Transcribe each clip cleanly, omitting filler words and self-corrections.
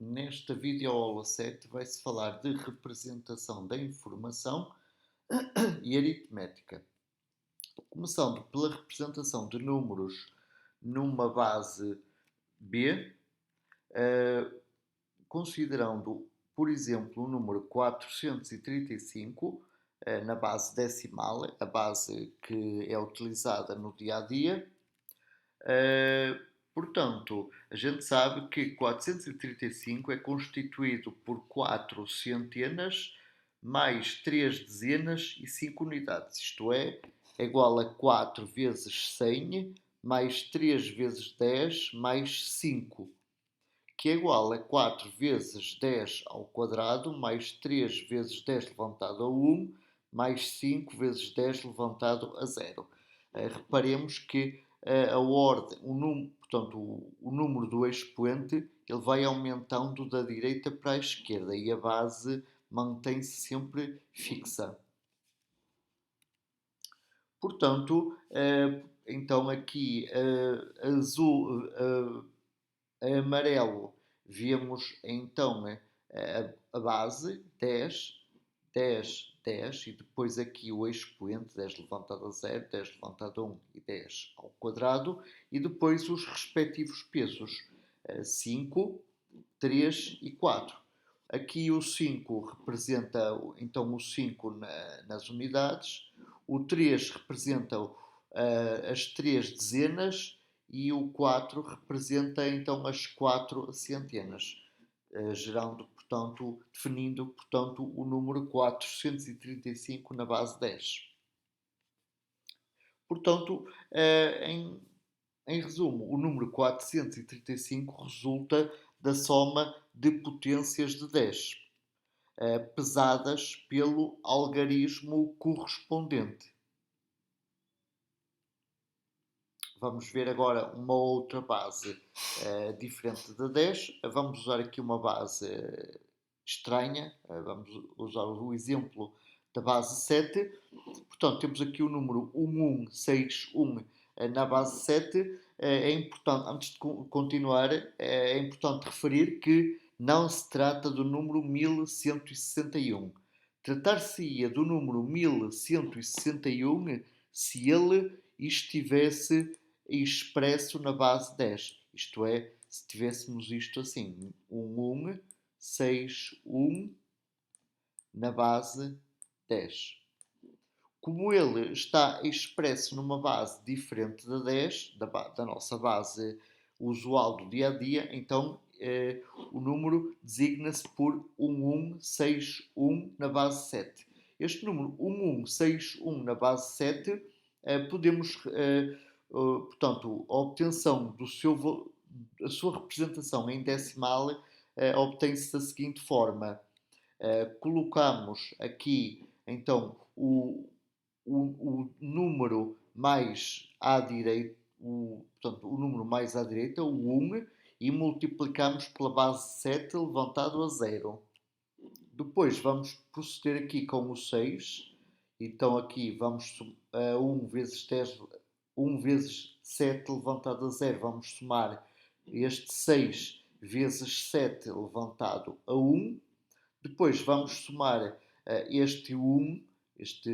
Nesta videoaula 7 vai-se falar de representação da informação e aritmética. Começando pela representação de números numa base B, considerando, por exemplo, o número 435 na base decimal, a base que é utilizada no dia a dia. Portanto, a gente sabe que 435 é constituído por 4 centenas mais 3 dezenas e 5 unidades, isto é igual a 4 vezes 100 mais 3 vezes 10 mais 5, que é igual a 4 vezes 10 ao quadrado mais 3 vezes 10 levantado a 1 mais 5 vezes 10 levantado a 0. Reparemos que a ordem, portanto, o número do expoente ele vai aumentando da direita para a esquerda e a base mantém-se sempre fixa. Portanto, então aqui azul, amarelo, vemos então a base 10, 10, 10 e depois aqui o expoente 10 levantado a 0, 10 levantado a 1 e 10 ao quadrado e depois os respectivos pesos 5, 3 e 4. Aqui o 5 representa então o 5 nas unidades, o 3 representa as 3 dezenas e o 4 representa então as 4 centenas, gerando, portanto, definindo, portanto, o número 435 na base 10. Portanto, em resumo, o número 435 resulta da soma de potências de 10, pesadas pelo algarismo correspondente. Vamos ver agora uma outra base diferente da 10. Vamos usar aqui uma base estranha. Vamos usar o exemplo da base 7. Portanto, temos aqui o número 1161 na base 7. É importante, antes de continuar, é importante referir que não se trata do número 1161. Tratar-se-ia do número 1161 se ele estivesse expresso na base 10. Isto é, se tivéssemos isto assim, 1161 na base 10. Como ele está expresso numa base diferente da 10, da nossa base usual do dia a dia, então o número designa-se por 1161 na base 7. Este número 1161 na base 7 podemos, portanto, a obtenção a sua representação em decimal obtém-se da seguinte forma. Colocamos aqui então o número mais à direita, portanto, o número mais à direita, o 1, e multiplicamos pela base 7 levantado a 0. Depois vamos proceder aqui com o 6. Então aqui vamos 1 vezes 10, 1 vezes 7 levantado a 0. Vamos somar este 6 vezes 7 levantado a 1. Depois vamos somar este 1, este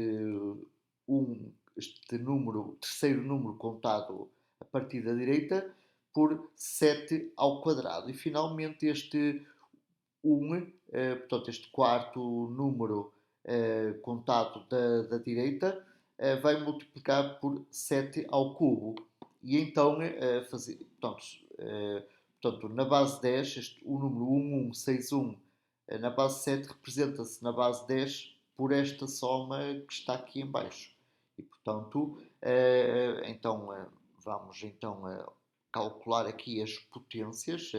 número, terceiro número contado a partir da direita, por 7 ao quadrado. E finalmente este 1, portanto este quarto número contado da direita, vai multiplicar por 7 ao cubo. E então, portanto, na base 10, o número 1161 na base 7 representa-se na base 10 por esta soma que está aqui em baixo. E, portanto, vamos então calcular aqui as potências.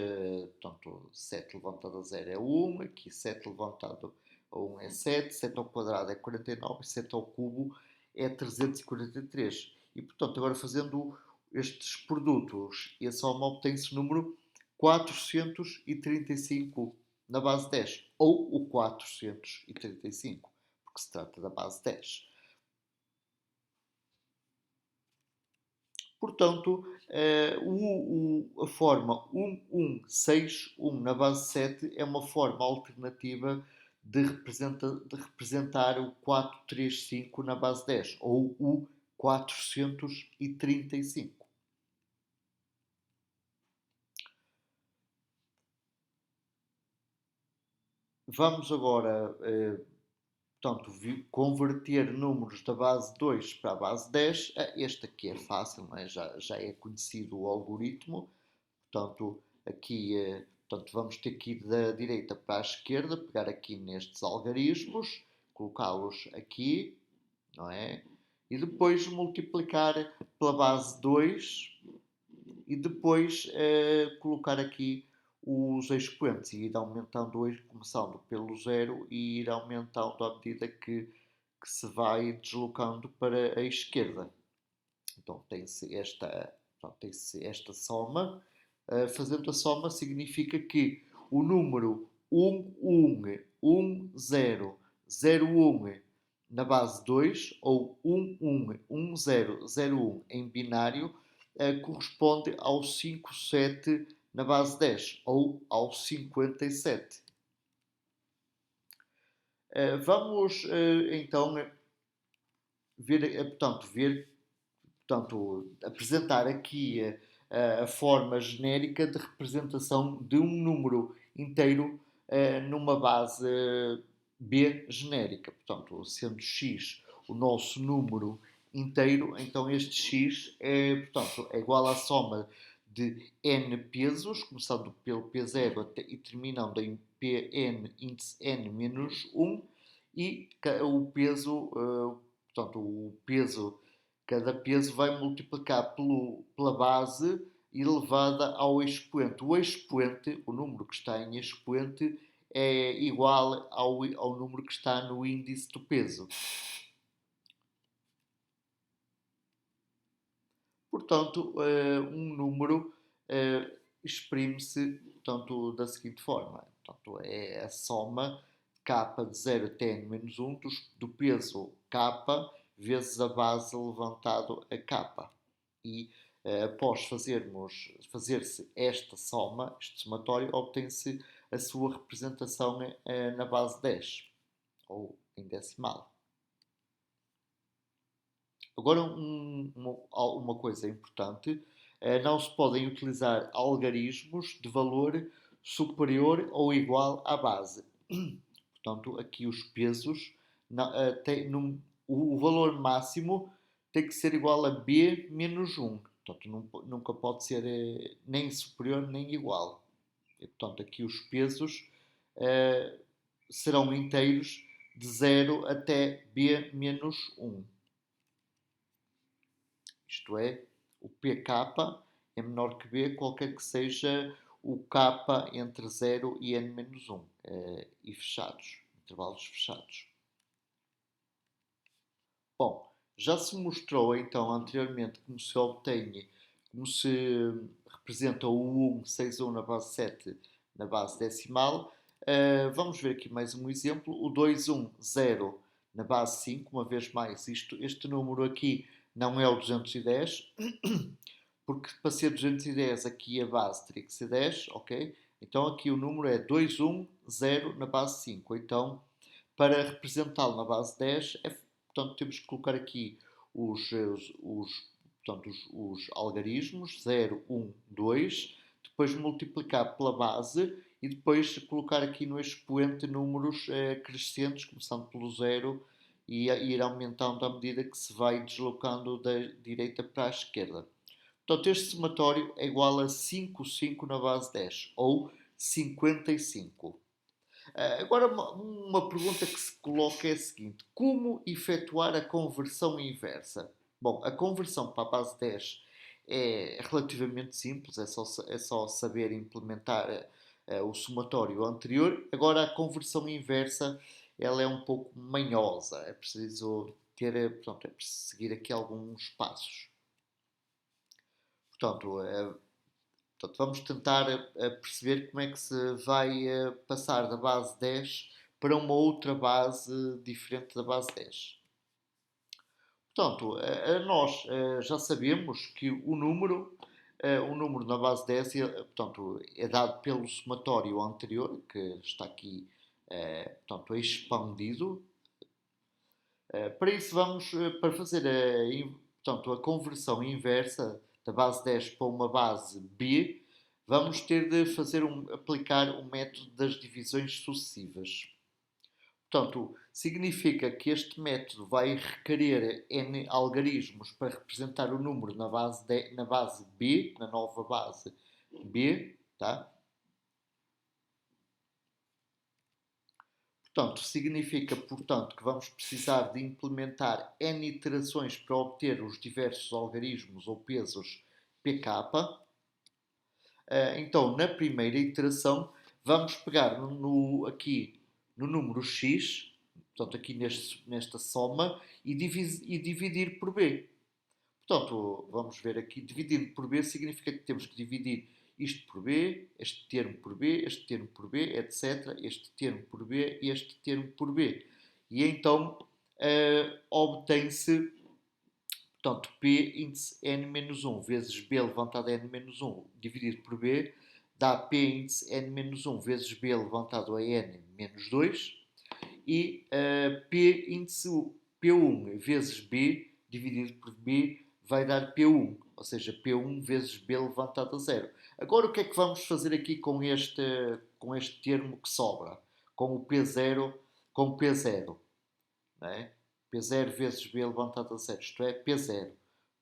Portanto, 7 levantado a 0 é 1, aqui 7 levantado a 1 é 7, 7 ao quadrado é 49 e 7 ao cubo é 343. E, portanto, agora fazendo estes produtos e a soma obtém-se o número 435 na base 10, ou o 435, porque se trata da base 10. Portanto, a forma 1161 na base 7 é uma forma alternativa de representar o 435 na base 10 ou o 435. Vamos agora, portanto, converter números da base 2 para a base 10. Este aqui é fácil, não é? Já é conhecido o algoritmo. Portanto, aqui portanto, vamos ter que ir da direita para a esquerda, pegar aqui nestes algarismos, colocá-los aqui, não é? E depois multiplicar pela base 2 e depois colocar aqui os expoentes e ir aumentando, começando pelo zero e ir aumentando à medida que se vai deslocando para a esquerda. Então tem-se esta soma. Fazendo a soma significa que o número 111001 na base 2 ou 111001 em binário corresponde ao 57 na base 10 ou ao 57. Vamos então apresentar aqui a forma genérica de representação de um número inteiro numa base B genérica. Portanto, sendo x o nosso número inteiro, então este x é igual à soma de n pesos, começando pelo p0 e terminando em pn índice n menos 1, e o peso, cada peso vai multiplicar pela base elevada ao expoente. O expoente, o número que está em expoente, é igual ao número que está no índice do peso. Portanto, um número exprime-se da seguinte forma. Portanto, é a soma k de 0 até n-1 do peso k vezes a base levantado a k. E após fazer-se esta soma, este somatório, obtém-se a sua representação na base 10, ou em decimal. Agora, uma coisa importante, não se podem utilizar algarismos de valor superior ou igual à base. Portanto, aqui os pesos, o valor máximo tem que ser igual a b menos 1. Portanto, nunca pode ser nem superior nem igual. E, portanto, aqui os pesos serão inteiros de 0 até b menos 1. Isto é, o pk é menor que b, qualquer que seja o k entre 0 e n-1, e fechados, intervalos fechados. Bom, já se mostrou então anteriormente como se representa o 161 na base 7 na base decimal. Vamos ver aqui mais um exemplo, o 210 na base 5, uma vez mais, este número aqui não é o 210, porque para ser 210 aqui a base teria que ser 10, ok? Então aqui o número é 210 na base 5. Então, para representá-lo na base 10, portanto, temos que colocar aqui os algarismos 0, 1, 2, depois multiplicar pela base e depois colocar aqui no expoente números crescentes, começando pelo 0 e ir aumentando à medida que se vai deslocando da direita para a esquerda. Portanto, este somatório é igual a 5 na base 10, ou 55. Agora, uma pergunta que se coloca é a seguinte: como efetuar a conversão inversa? Bom, a conversão para a base 10 é relativamente simples, é só saber implementar o somatório anterior. Agora, a conversão inversa ela é um pouco manhosa, é preciso portanto, é preciso seguir aqui alguns passos. Portanto, vamos tentar perceber como é que se vai passar da base 10 para uma outra base diferente da base 10. Portanto, nós já sabemos que o número na base 10 portanto, é dado pelo somatório anterior, que está aqui portanto, expandido. Para isso, para fazer portanto, a conversão inversa da base 10 para uma base B, vamos ter de aplicar o método das divisões sucessivas. Portanto, significa que este método vai requerer N algarismos para representar o número na base B, na nova base B, tá? Portanto, significa, portanto, que vamos precisar de implementar N iterações para obter os diversos algarismos ou pesos pk. Então, na primeira iteração, vamos pegar aqui no número x, portanto, aqui nesta soma, e dividir por b. Portanto, vamos ver aqui, dividindo por b significa que temos que dividir isto por b, este termo por b, este termo por b, etc. Este termo por b e este termo por b. E então obtém-se, portanto, P índice n-1 vezes B levantado a n-1 dividido por B dá P índice n-1 vezes B levantado a n-2 e P índice P1 vezes B dividido por B vai dar P1, ou seja, P1 vezes B levantado a zero. Agora o que é que vamos fazer aqui com este termo que sobra? Com o P0, com o P0, não é? P0 vezes B levantado a zero, isto é, P0.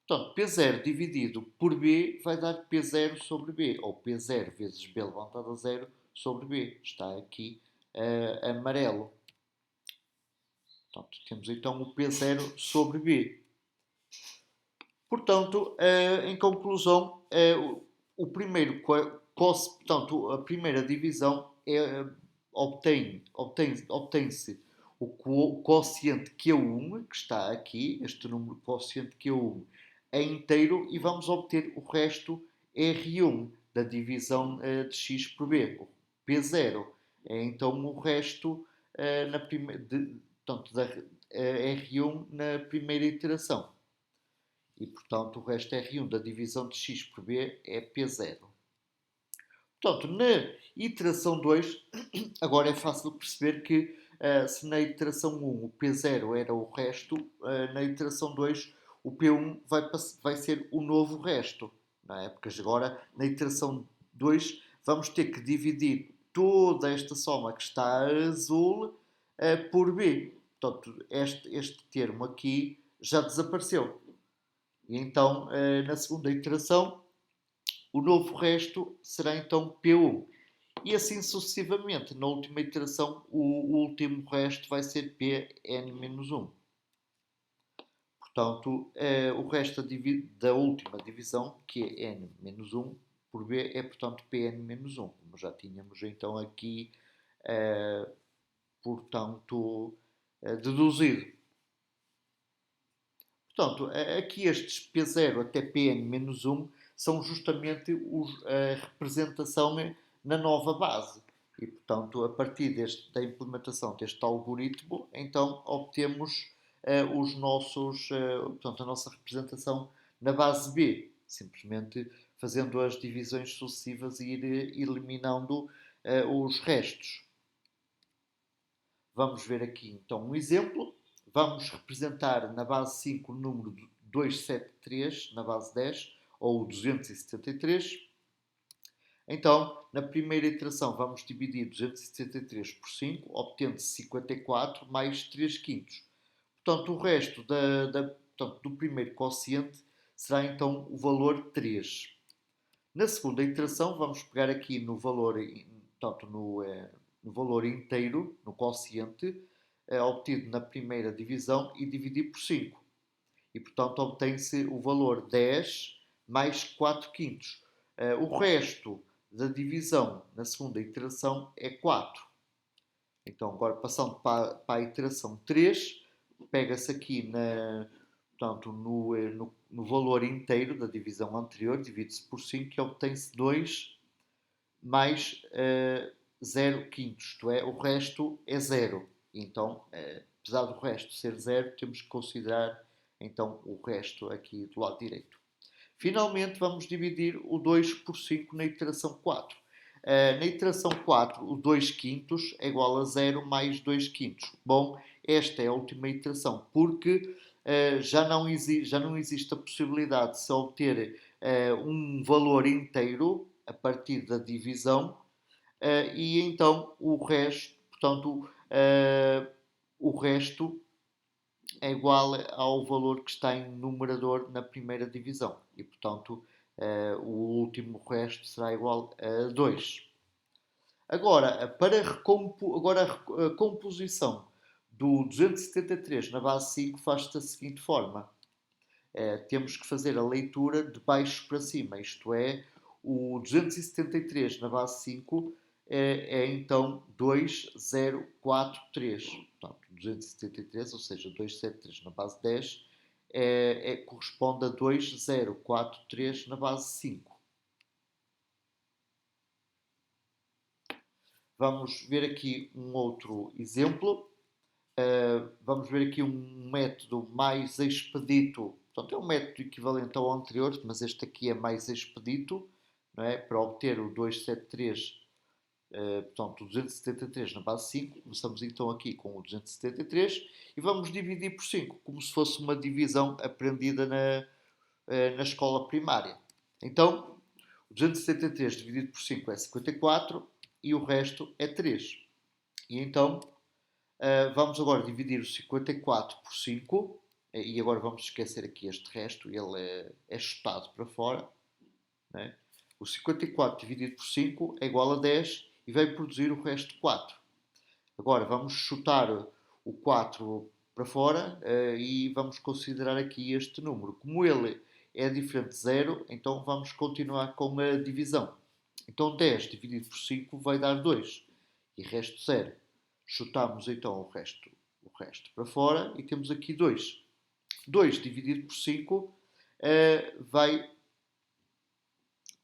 Portanto, P0 dividido por B vai dar P0 sobre B, ou P0 vezes B levantado a zero sobre B. Está aqui amarelo. Portanto, temos então o P0 sobre B. Portanto, em conclusão, portanto, a primeira divisão obtém-se o quociente Q1, que está aqui, este número quociente Q1 é inteiro, e vamos obter o resto R1 da divisão de x por B, o P0. É então o resto portanto, R1 na primeira iteração. E, portanto, o resto R1 da divisão de x por B é P0. Portanto, na iteração 2, agora é fácil perceber que se na iteração 1 o P0 era o resto, na iteração 2 o P1 vai ser o novo resto. Não é? Porque agora, na iteração 2, vamos ter que dividir toda esta soma que está azul por B. Portanto, este termo aqui já desapareceu. E então, na segunda iteração, o novo resto será então P1. E assim sucessivamente, na última iteração, o último resto vai ser Pn-1. Portanto, o resto da última divisão, que é n-1 por B, é portanto Pn-1, como já tínhamos então aqui, portanto, deduzido. Portanto, aqui estes P0 até Pn-1 são justamente a representação na nova base. E, portanto, a partir da implementação deste algoritmo, então obtemos portanto, a nossa representação na base B. Simplesmente fazendo as divisões sucessivas e ir eliminando os restos. Vamos ver aqui então um exemplo. Vamos representar na base 5 o número 273 na base 10 ou 273. Então, na primeira iteração, vamos dividir 273 por 5, obtendo-se 54 mais 3 quintos. Portanto, o resto portanto, do primeiro quociente será então o valor 3. Na segunda iteração, vamos pegar aqui no valor, portanto, no valor inteiro, no quociente, obtido na primeira divisão e dividir por 5. E, portanto, obtém-se o valor 10 mais 4 quintos. O resto da divisão na segunda iteração é 4. Então, agora passando para a iteração 3, pega-se aqui portanto, no valor inteiro da divisão anterior, divide-se por 5 e obtém-se 2 mais 0 quintos, isto é, o resto é 0. Então, apesar do resto ser 0, temos que considerar então o resto aqui do lado direito. Finalmente, vamos dividir o 2 por 5 na iteração 4. Na iteração 4, o 2 quintos é igual a 0 mais 2 quintos. Bom, esta é a última iteração, porque já não existe a possibilidade de se obter um valor inteiro a partir da divisão, e então o resto, portanto, o resto é igual ao valor que está em numerador na primeira divisão. E, portanto, o último resto será igual a 2. Agora, agora a composição do 273 na base 5 faz-se da seguinte forma. Temos que fazer a leitura de baixo para cima, isto é, o 273 na base 5 é então 2043. Portanto, 273, ou seja, 273 na base 10, corresponde a 2043 na base 5. Vamos ver aqui um outro exemplo. Vamos ver aqui um método mais expedito. Portanto, é um método equivalente ao anterior, mas este aqui é mais expedito, não é? Para obter o 273, portanto, o 273 na base 5. Começamos então aqui com o 273 e vamos dividir por 5, como se fosse uma divisão aprendida na escola primária. Então, o 273 dividido por 5 é 54 e o resto é 3. E então, vamos agora dividir o 54 por 5, e agora vamos esquecer aqui este resto, ele é chutado para fora. Né? O 54 dividido por 5 é igual a 10 e vai produzir o resto de 4. Agora vamos chutar o 4 para fora e vamos considerar aqui este número. Como ele é diferente de 0, então vamos continuar com a divisão. Então 10 dividido por 5 vai dar 2 e resto 0. Chutamos então o resto para fora e temos aqui 2. 2 dividido por 5 vai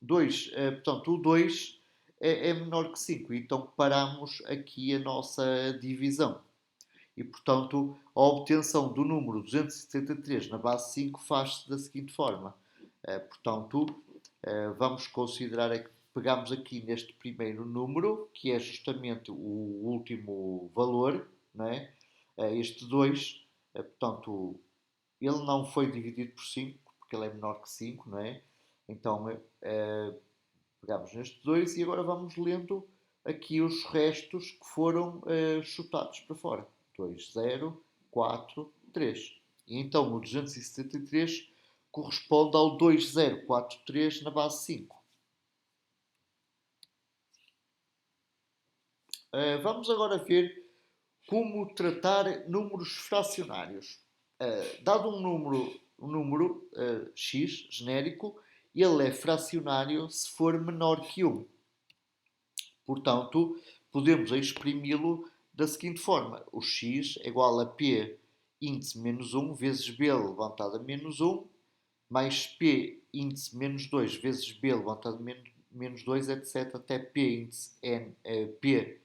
2. Portanto, o 2 é menor que 5. Então paramos aqui a nossa divisão. E, portanto, a obtenção do número 273 na base 5 faz-se da seguinte forma. Portanto, vamos considerar que pegamos aqui neste primeiro número, que é justamente o último valor, não é? Este 2, portanto, ele não foi dividido por 5, porque ele é menor que 5, não é? Então, pegamos neste 2 e agora vamos lendo aqui os restos que foram chutados para fora. 2, 0, 4, 3. E então o 273 corresponde ao 2043 na base 5. Vamos agora ver como tratar números fracionários. Dado um número x genérico, ele é fracionário se for menor que 1. Portanto, podemos exprimi-lo da seguinte forma. O x é igual a p índice menos 1 vezes b levantado a menos 1 mais p índice menos 2 vezes b levantado a menos 2, etc. até p índice, p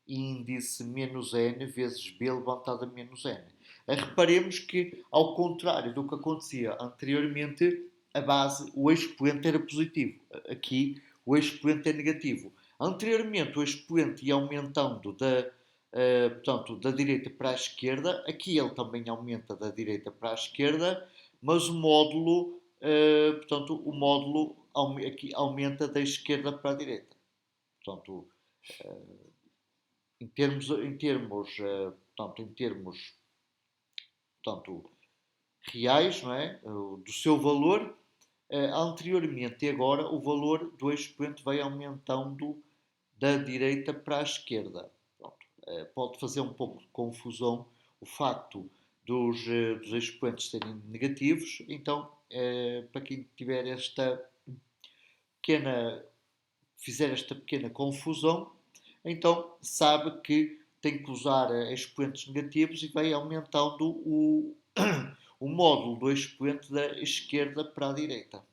índice menos n vezes b levantado a menos n. Reparemos que, ao contrário do que acontecia anteriormente, a base, o expoente era positivo. Aqui, o expoente é negativo. Anteriormente, o expoente ia aumentando portanto, da direita para a esquerda. Aqui ele também aumenta da direita para a esquerda, mas o módulo, portanto, o módulo aqui aumenta da esquerda para a direita. Portanto, em termos portanto, reais, não é? Do seu valor, anteriormente e agora o valor do expoente vai aumentando da direita para a esquerda. Pode fazer um pouco de confusão o facto dos expoentes serem negativos, então para quem tiver fizer esta pequena confusão, então sabe que tem que usar expoentes negativos e vai aumentando o módulo do expoente da esquerda para a direita.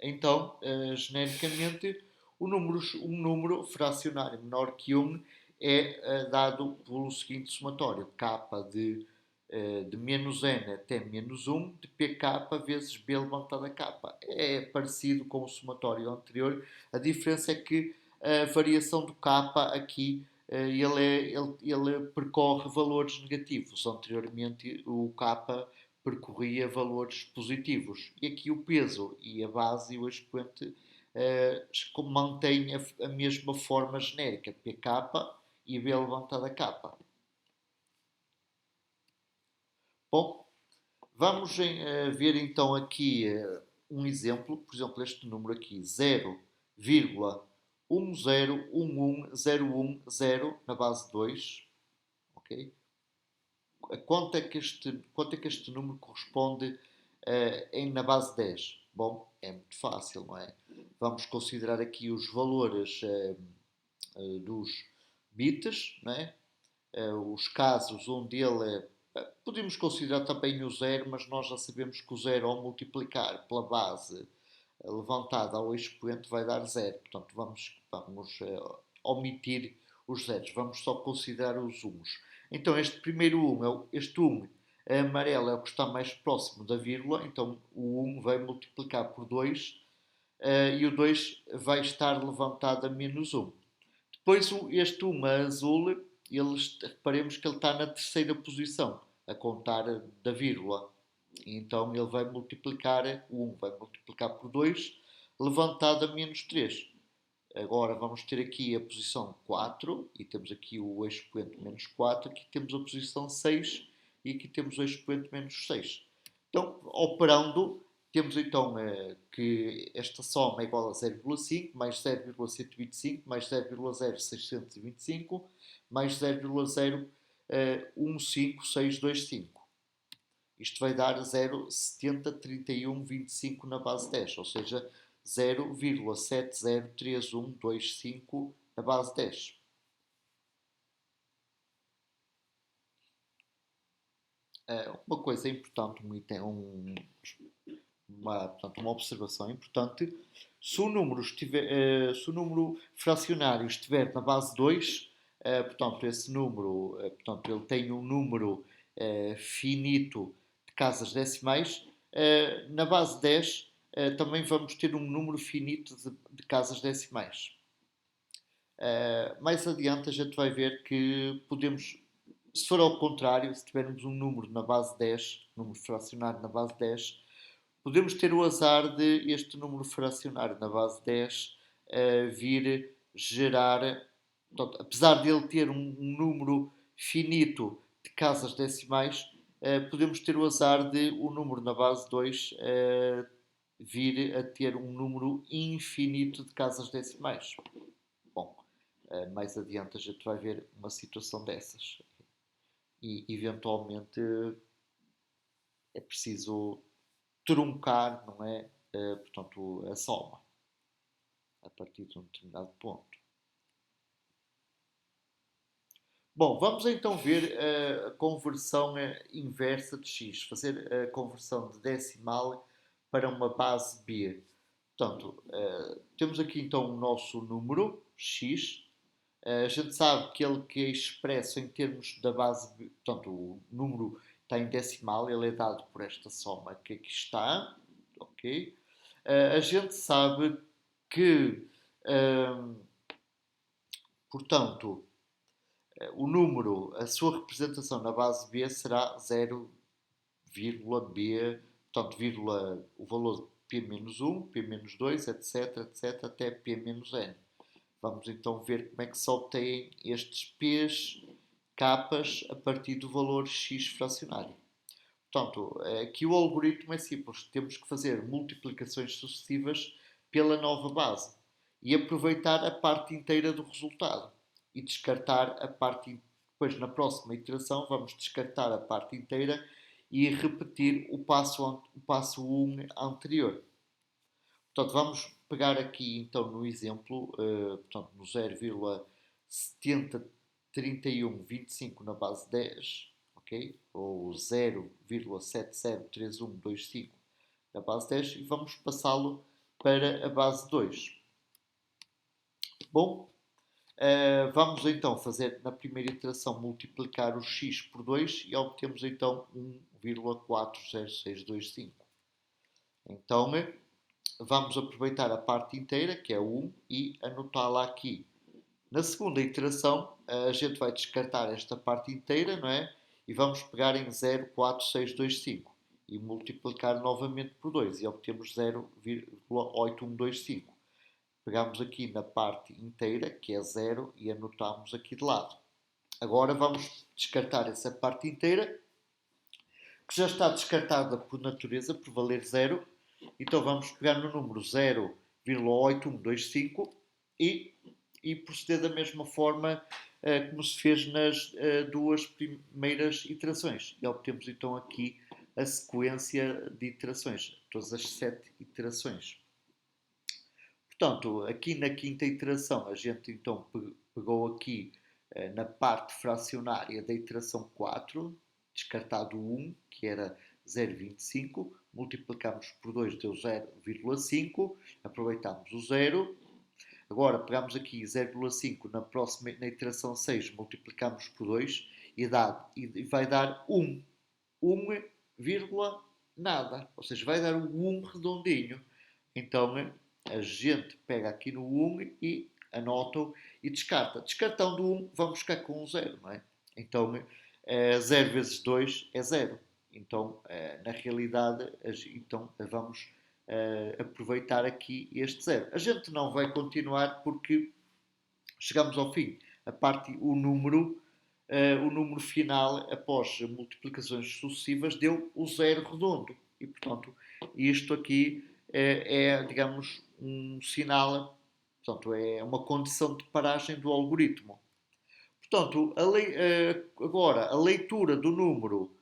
Então, genericamente, um número fracionário menor que 1 é dado pelo seguinte somatório: k de de menos n até menos 1 de pk vezes b elevado a k. É parecido com o somatório anterior, a diferença é que a variação do k aqui ele percorre valores negativos. Anteriormente o k percorria valores positivos. E aqui o peso e a base e o expoente mantêm a mesma forma genérica, pk e b elevado a k. Bom, vamos ver então aqui um exemplo, por exemplo, este número aqui, 0,10110110 na base 2, ok? Quanto é que este número corresponde na base 10? Bom, é muito fácil, não é? Vamos considerar aqui os valores dos bits, não é? Os casos onde ele podemos considerar também o zero, mas nós já sabemos que o zero ao multiplicar pela base levantada ao expoente vai dar zero. Portanto, vamos omitir os zeros. Vamos só considerar os uns. Então, este primeiro 1, este 1 amarelo é o que está mais próximo da vírgula. Então, o 1 vai multiplicar por 2 e o 2 vai estar levantado a menos 1. Depois, este 1 azul, reparemos que ele está na terceira posição, a contar da vírgula. Então ele vai multiplicar, o 1 vai multiplicar por 2, levantado a menos 3. Agora vamos ter aqui a posição 4, e temos aqui o expoente menos 4, aqui temos a posição 6, e aqui temos o expoente menos 6. Então, operando, temos então que esta soma é igual a 0,5 mais 0,125 mais 0,0625 mais 0,015625. Isto vai dar 0,703125 na base 10, ou seja, 0,703125 na base 10. Uma coisa importante, portanto, uma observação importante, se o número fracionário estiver na base 2, portanto, esse número, portanto, ele tem um número finito de casas decimais, na base 10 também vamos ter um número finito de casas decimais. Mais adiante a gente vai ver que podemos, se for ao contrário, se tivermos um número na base 10, número fracionário na base 10, podemos ter o azar de este número fracionário na base 10 vir gerar, portanto, apesar de ele ter um número finito de casas decimais, podemos ter o azar de o número na base 2 vir a ter um número infinito de casas decimais. Bom, mais adiante a gente vai ver uma situação dessas. E eventualmente é preciso truncar, não é? Portanto, a soma a partir de um determinado ponto. Bom, vamos então ver a conversão inversa de x, fazer a conversão de decimal para uma base b. Portanto, temos aqui então o nosso número x. A gente sabe que ele que é expresso em termos da base b, portanto, o número está em decimal, ele é dado por esta soma que aqui está, ok? A gente sabe que, portanto, o número, a sua representação na base B será 0,b, portanto, vírgula, o valor P-1, P-2, etc, etc, até P-n. Vamos então ver como é que se obtêm estes P's, K's, a partir do valor X fracionário. Portanto, aqui o algoritmo é simples. Temos que fazer multiplicações sucessivas pela nova base e aproveitar a parte inteira do resultado e descartar a parte. Depois, na próxima iteração, vamos descartar a parte inteira e repetir o passo 1 anterior. Portanto, vamos pegar aqui então no exemplo, portanto, no 0,703125 na base 10, ok? Ou 0,703125 na base 10 e vamos passá-lo para a base 2. Bom, Vamos então fazer na primeira iteração multiplicar o x por 2 e obtemos então 1,40625. Então vamos aproveitar a parte inteira, que é 1, e anotá-la aqui. Na segunda iteração, a gente vai descartar esta parte inteira, não é? E vamos pegar em 0,4625 e multiplicar novamente por 2 e obtemos 0,8125. Pegamos aqui na parte inteira, que é 0, e anotamos aqui de lado. Agora vamos descartar essa parte inteira, que já está descartada por natureza, por valer 0. Então vamos pegar no número 0,8125 e proceder da mesma forma como se fez nas duas primeiras iterações. E obtemos então aqui a sequência de iterações, todas as 7 iterações. Portanto, aqui na quinta iteração, a gente então pegou aqui na parte fracionária da iteração 4, descartado 1, que era 0,25, multiplicamos por 2, deu 0,5, aproveitámos o 0. Agora pegamos aqui 0,5 na iteração 6, multiplicamos por 2 e vai dar 1. 1, nada. Ou seja, vai dar um 1 redondinho. Então a gente pega aqui no 1 e anota e descarta. Descartando 1, vamos ficar com um 0, não é? Então 0 vezes 2 é 0. Então, na realidade, então, vamos aproveitar aqui este 0. A gente não vai continuar porque chegamos ao fim. O número final, após multiplicações sucessivas, deu o 0 redondo. E, portanto, isto aqui digamos, um sinal, portanto, é uma condição de paragem do algoritmo. Portanto, agora, a leitura do número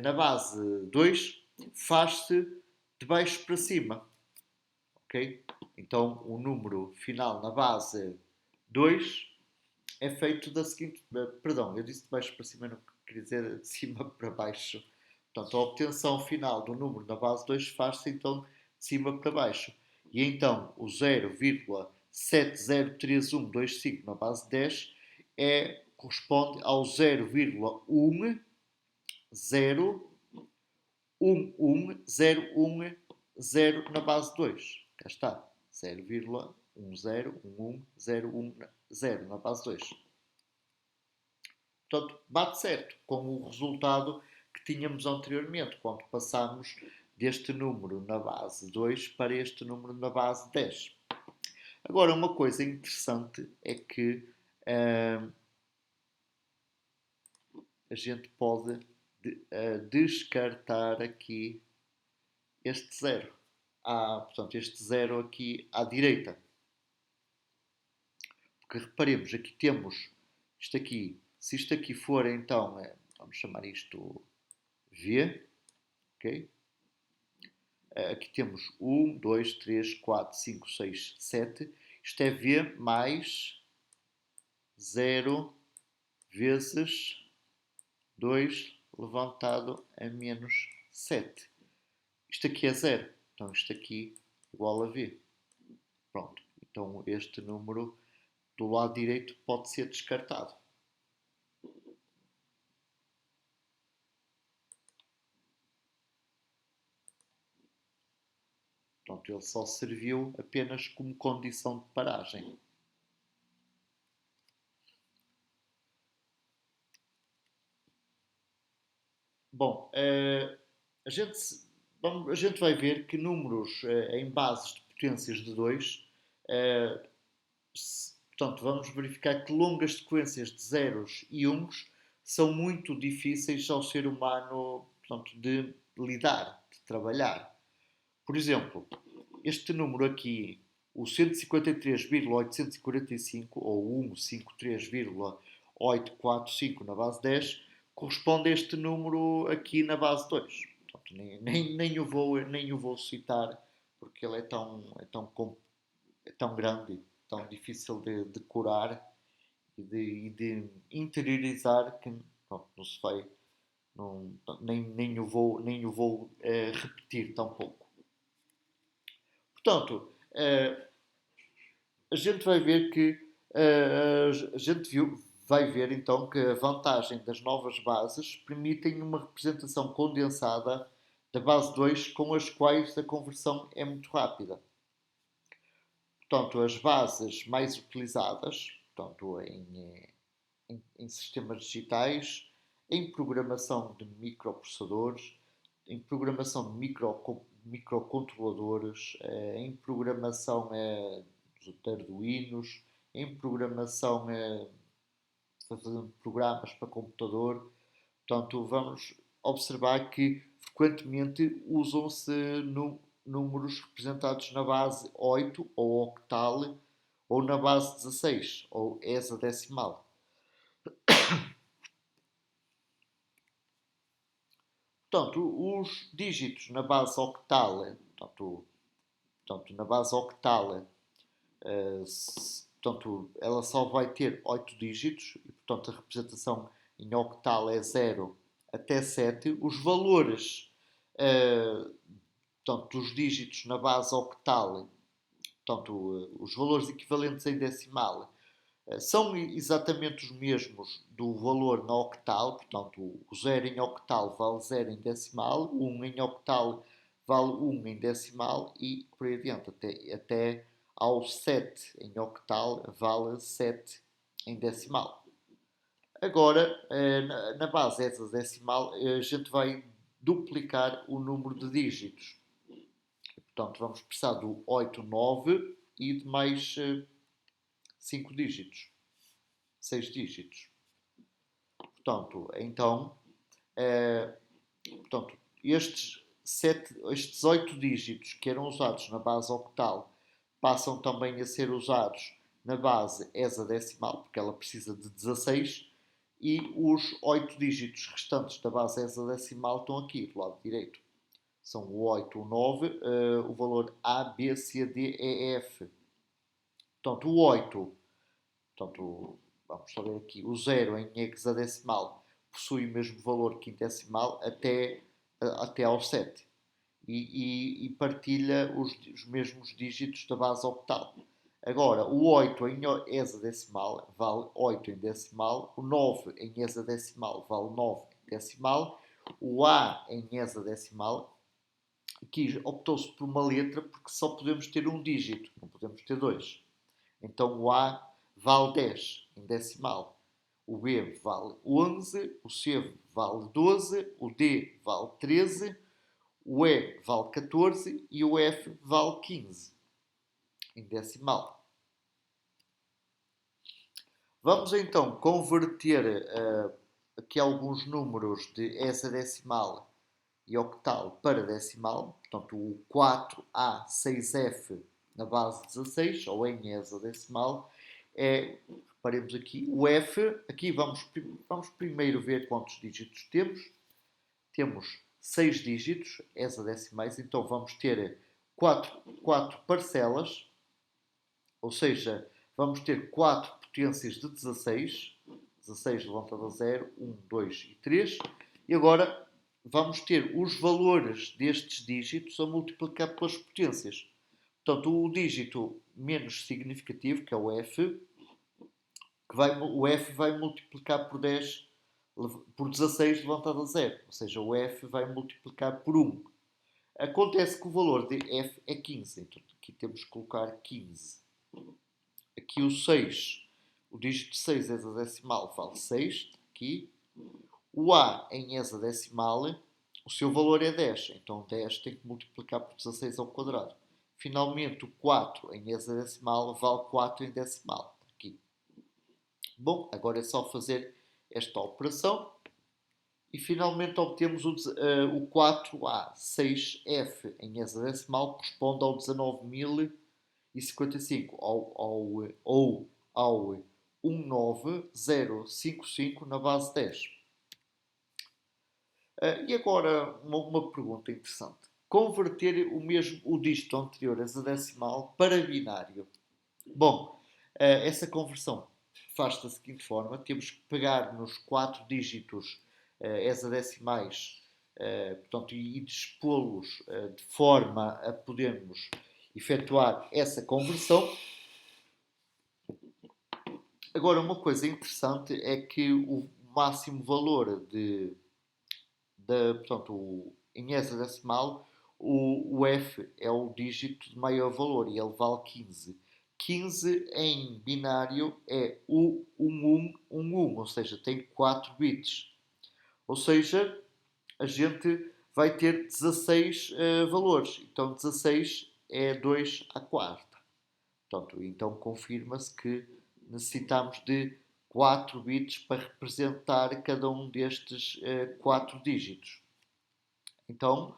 na base 2 faz-se de baixo para cima. Ok? Então, o número final na base 2 é feito da seguinte... Perdão, eu disse de baixo para cima, não queria dizer de cima para baixo. Portanto, a obtenção final do número na base 2 faz-se então de cima para baixo. E então, o 0,703125 na base 10 corresponde ao 0,1011010 na base 2. Cá está. 0,1011010 na base 2. Portanto, bate certo com o resultado que tínhamos anteriormente, quando passámos deste número na base 2 para este número na base 10. Agora, uma coisa interessante é que a gente pode descartar aqui este 0. Portanto, este 0 aqui à direita. Porque reparemos, aqui temos isto aqui. Se isto aqui for então, vamos chamar isto V, ok? Aqui temos 1, 2, 3, 4, 5, 6, 7. Isto é V mais 0 vezes 2 levantado a menos 7. Isto aqui é 0. Então isto aqui igual a V. Pronto. Então este número do lado direito pode ser descartado. Portanto, ele só serviu apenas como condição de paragem. Bom, a gente vai ver que números em bases de potências de 2, portanto, vamos verificar que longas sequências de zeros e uns são muito difíceis ao ser humano, portanto, de lidar, de trabalhar. Por exemplo, este número aqui, o 153,845 ou 153,845 na base 10, corresponde a este número aqui na base 2. Portanto, nem o vou citar porque ele é tão grande e tão difícil de decorar e de interiorizar que pronto, não se vai, não, nem o vou repetir tão pouco. Portanto, a gente vai ver que a gente vai ver então que a vantagem das novas bases permitem uma representação condensada da base 2 com as quais a conversão é muito rápida. Portanto, as bases mais utilizadas, portanto, em sistemas digitais, em programação de microprocessadores, em programação de microcontroladores, em programação de Arduinos, em programação fazendo programas para computador. Portanto, vamos observar que frequentemente usam-se números representados na base 8 ou octal ou na base 16 ou hexadecimal. Portanto, os dígitos na base octal, na base octal, portanto, ela só vai ter 8 dígitos e, portanto, a representação em octal é 0 até 7. Os valores portanto, dos dígitos na base octal, portanto, os valores equivalentes em decimal, são exatamente os mesmos do valor na octal, portanto, o 0 em octal vale 0 em decimal, o 1 em octal vale 1 em decimal e por aí adiante, até ao 7 em octal vale 7 em decimal. Agora, na base hexadecimal, a gente vai duplicar o número de dígitos. Portanto, vamos precisar do 8, 9 e de mais 5 dígitos. 6 dígitos. Portanto, então, estes 8 dígitos que eram usados na base octal passam também a ser usados na base hexadecimal, porque ela precisa de 16, e os 8 dígitos restantes da base hexadecimal estão aqui, do lado direito. São o 8, o 9, o valor A, B, C, D, E, F. Portanto, o 8, portanto, vamos só ver aqui, o 0 em hexadecimal possui o mesmo valor que em decimal até ao 7 e partilha os mesmos dígitos da base octal. Agora, o 8 em hexadecimal vale 8 em decimal, o 9 em hexadecimal vale 9 em decimal, o A em hexadecimal, aqui optou-se por uma letra porque só podemos ter um dígito, não podemos ter dois. Então o A vale 10 em decimal, o B vale 11, o C vale 12, o D vale 13, o E vale 14 e o F vale 15 em decimal. Vamos então converter aqui alguns números de hexadecimal e octal para decimal. Portanto, o 4A6F na base 16, ou em hexadecimal, reparemos aqui, o F, aqui vamos primeiro ver quantos dígitos temos. Temos 6 dígitos, hexadecimais, então vamos ter 4 parcelas, ou seja, vamos ter 4 potências de 16, 16 levantado a 0, 1, 2 e 3, e agora vamos ter os valores destes dígitos a multiplicar pelas potências. Portanto, o dígito menos significativo, que é o F, o F vai multiplicar por 10, por 16 levantado a 0, ou seja, o F vai multiplicar por 1. Acontece que o valor de F é 15, então aqui temos que colocar 15. Aqui o 6, o dígito 6 hexadecimal vale 6, aqui. O A em hexadecimal, o seu valor é 10, então 10 tem que multiplicar por 16 ao quadrado. Finalmente, o 4 em hexadecimal vale 4 em decimal, aqui. Bom, agora é só fazer esta operação e finalmente obtemos o 4A6F em hexadecimal, corresponde ao 19.055 ou ao 19055 na base 10. E agora uma pergunta interessante. Converter o dígito anterior hexadecimal para binário. Bom, essa conversão faz da seguinte forma. Temos que pegar nos 4 dígitos hexadecimais portanto, e dispô-los de forma a podermos efetuar essa conversão. Agora, uma coisa interessante é que o máximo valor portanto, em hexadecimal, o F é o dígito de maior valor e ele vale 15. 15 em binário é o 1111, ou seja, tem 4 bits. Ou seja, a gente vai ter 16 valores. Então 16 é 2 à quarta. Portanto, então confirma-se que necessitamos de 4 bits para representar cada um destes 4 dígitos. Então,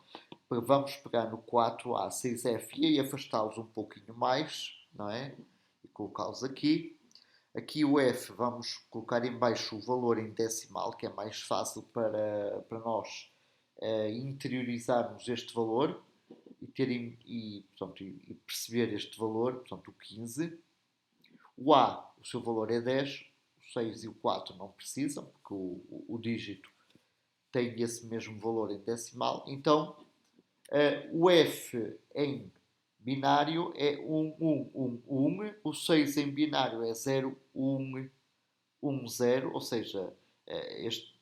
vamos pegar no 4A, 6F e afastá-los um pouquinho mais, não é? E colocá-los aqui. Aqui o F, vamos colocar em baixo o valor em decimal, que é mais fácil para nós interiorizarmos este valor e perceber este valor, portanto o 15. O A, o seu valor é 10, o 6 e o 4 não precisam, porque o dígito tem esse mesmo valor em decimal. Então, o F em binário é 1, 1, 1, 1. O 6 em binário é 0, 1, 1, 0. Ou seja,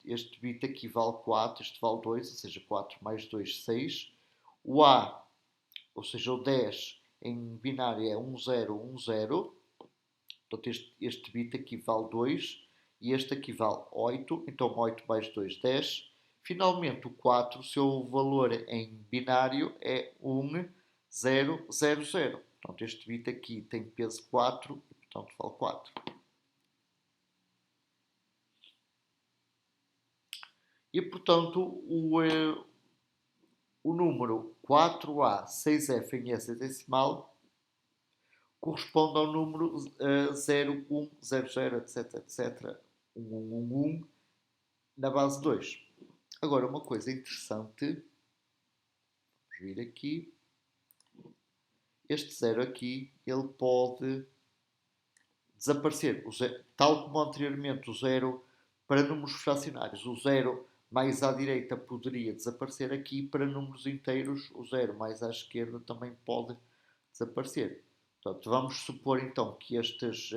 este bit aqui vale 4, este vale 2, ou seja, 4 mais 2, 6. O A, ou seja, o 10 em binário é 1, 0, 1, 0. Portanto, este bit aqui vale 2 e este aqui vale 8. Então, 8 mais 2, 10. Finalmente, o 4, o seu valor em binário é 1, 0, 0, 0. Portanto, este bit aqui tem peso 4 e, portanto, vale 4. E, portanto, o número 4A6F em hexadecimal corresponde ao número 0, 1, 0, 0, etc, etc, 1, 1, 1, 1, na base 2. Agora, uma coisa interessante, vamos vir aqui, este 0 aqui, ele pode desaparecer, tal como anteriormente o 0 para números fracionários, o 0 mais à direita poderia desaparecer aqui, para números inteiros, o 0 mais à esquerda também pode desaparecer. Portanto, vamos supor então que estes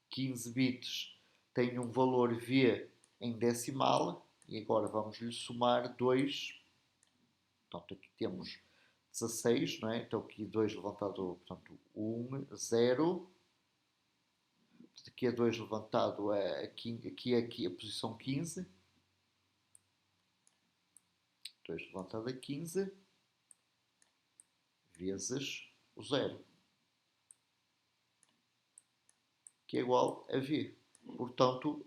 15 bits têm um valor V em decimal, e agora vamos lhe somar 2. Portanto, aqui temos 16, não é? Então aqui 2 levantado, portanto 1, 0. Aqui é 2 levantado, aqui a posição 15. 2 levantado a 15 vezes o 0, que é igual a V. Portanto,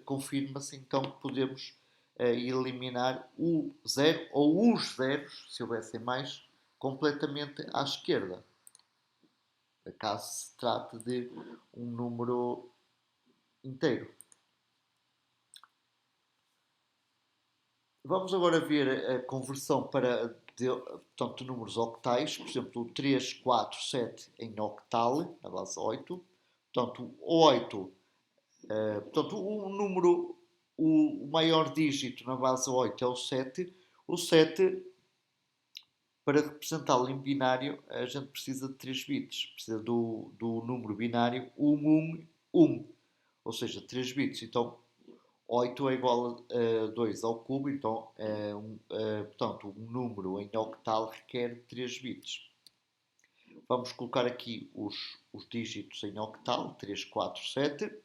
confirma-se então que podemos eliminar o 0 ou os zeros, se houvessem mais, completamente à esquerda, caso se trate de um número inteiro. Vamos agora ver a conversão portanto, de números octais, por exemplo, o 3, 4, 7 em octal, na base 8. Portanto, o 8, portanto, o maior dígito na base 8 é o 7. O 7, para representá-lo em binário, a gente precisa de 3 bits. Precisa do número binário 111, ou seja, 3 bits. Então, 8 é igual a 2 ao cubo, então, portanto, um número em octal requer 3 bits. Vamos colocar aqui os dígitos em octal, 3, 4, 7.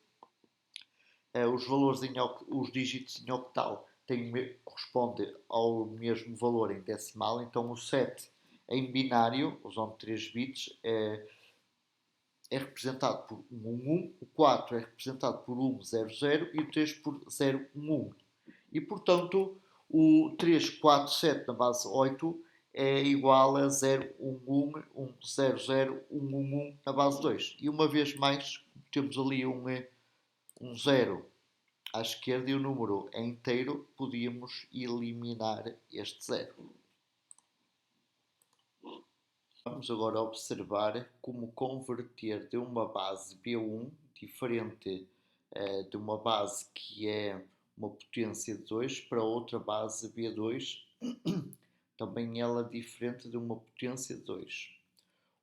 Os dígitos em octal correspondem ao mesmo valor em decimal, então o 7 em binário, usando 3 bits, é representado por 111, o 4 é representado por 100 e o 3 por 011. E, portanto, o 347 na base 8 é igual a 011, 100, 111 na base 2. E uma vez mais, temos ali um 0 à esquerda e o número é inteiro, podíamos eliminar este 0. Vamos agora observar como converter de uma base B1 diferente de uma base que é uma potência de 2 para outra base B2, também ela diferente de uma potência de 2.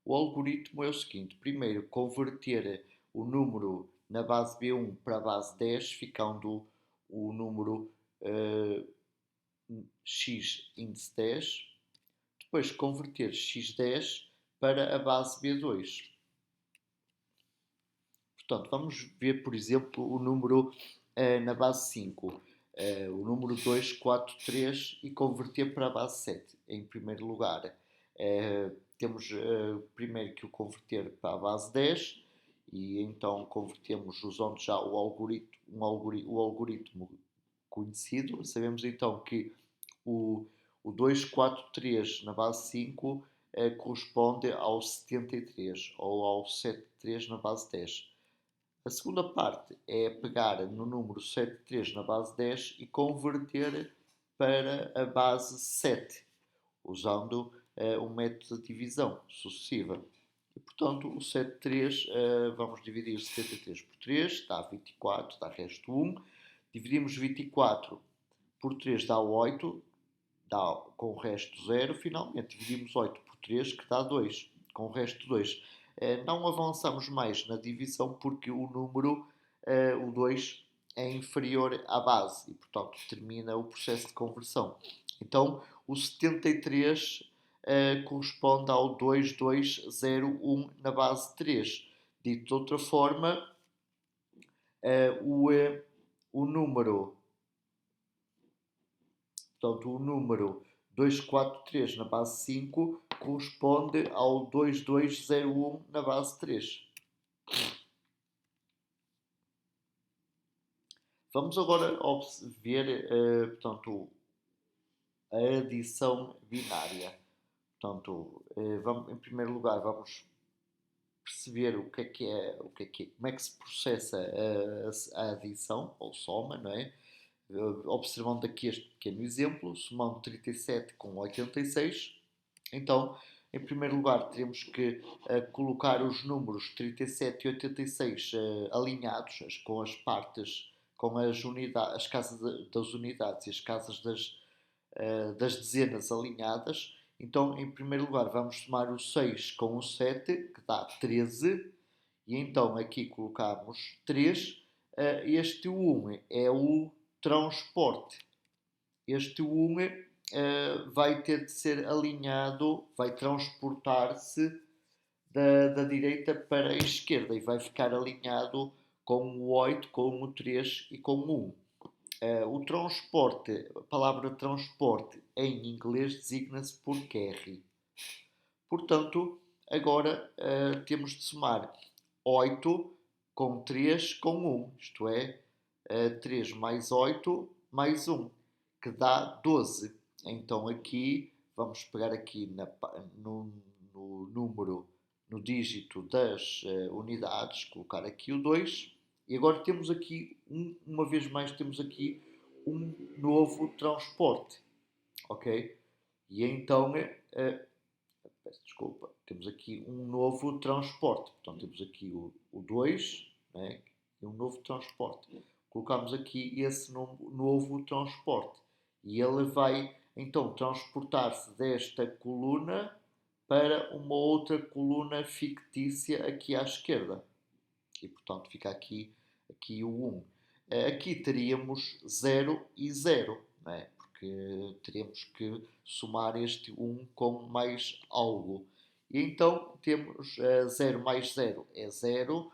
O algoritmo é o seguinte: primeiro, converter o número na base B1 para a base 10, ficando o número x índice 10, depois converter x10 para a base B2. Portanto, vamos ver, por exemplo, o número na base 5, o número 2, 4, 3 e converter para a base 7. Em primeiro lugar, temos primeiro que o converter para a base 10 e então convertemos usando já o algoritmo conhecido. Sabemos então que o 2, 4, 3 na base 5 corresponde ao 73 ou ao 73 na base 10. A segunda parte é pegar no número 73 na base 10 e converter para a base 7, usando um método de divisão sucessiva. E, portanto, o 73, vamos dividir 73 por 3, dá 24, dá resto 1. Dividimos 24 por 3 dá 8, dá com o resto 0. Finalmente, dividimos 8 por 3, que dá 2, com o resto 2. Não avançamos mais na divisão porque o número, o 2, é inferior à base e, portanto, termina o processo de conversão. Então, o 73 corresponde ao 2201 na base 3. Dito de outra forma, o número, portanto, o número 243 na base 5 corresponde ao 2201 na base 3. Vamos agora ver, portanto, a adição binária. Portanto, em primeiro lugar, vamos perceber como é que se processa a adição ou soma, não é? Observando aqui este pequeno exemplo, somando 37 com 86, então, em primeiro lugar, teremos que colocar os números 37 e 86 alinhados com as partes, com as casas das unidades e as casas das dezenas alinhadas. Então, em primeiro lugar, vamos somar o 6 com o 7, que dá 13, e então aqui colocamos 3. Este 1 é o transporte. Este 1 vai ter de ser alinhado, vai transportar-se da direita para a esquerda e vai ficar alinhado com o 8, com o 3 e com o 1. O transporte, a palavra transporte em inglês designa-se por carry. Portanto, agora temos de somar 8 com 3 com 1, isto é, 3 mais 8 mais 1, que dá 12. Então aqui, vamos pegar aqui no número, no dígito das unidades, colocar aqui o 2, e agora temos aqui, uma vez mais, temos aqui um novo transporte, ok? E então, peço desculpa, temos aqui um novo transporte. Portanto, temos aqui o 2, né? E um novo transporte. Colocamos aqui esse novo transporte. E ele vai, então, transportar-se desta coluna para uma outra coluna fictícia aqui à esquerda. E, portanto, fica aqui o 1. Aqui teríamos 0 e 0, né? Porque teríamos que somar este 1 com mais algo. E então temos 0 mais 0 é 0,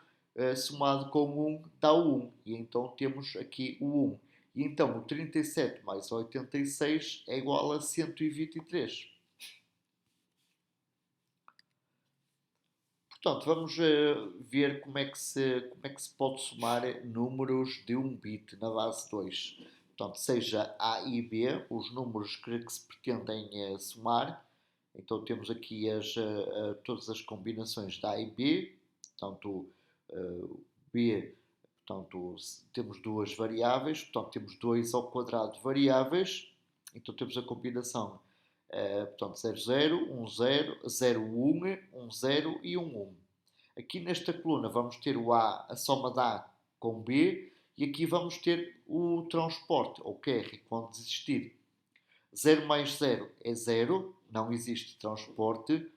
somado com 1 dá 1. E então temos aqui o 1. E então o 37 mais 86 é igual a 123. Portanto, vamos ver como é que se pode somar números de 1 bit na base 2. Portanto, seja A e B, os números que se pretendem somar. Então, temos aqui todas as combinações de A e B. Portanto, B, portanto, temos duas variáveis. Portanto, temos 2 ao quadrado variáveis. Então, temos a combinação portanto, 0, 0, 1, 0, 0, 1, 1, 0 e 1, 1. Aqui nesta coluna vamos ter o A, a soma de A com B, e aqui vamos ter o transporte, ou carry, quando existir. 0 mais 0 é 0, não existe transporte.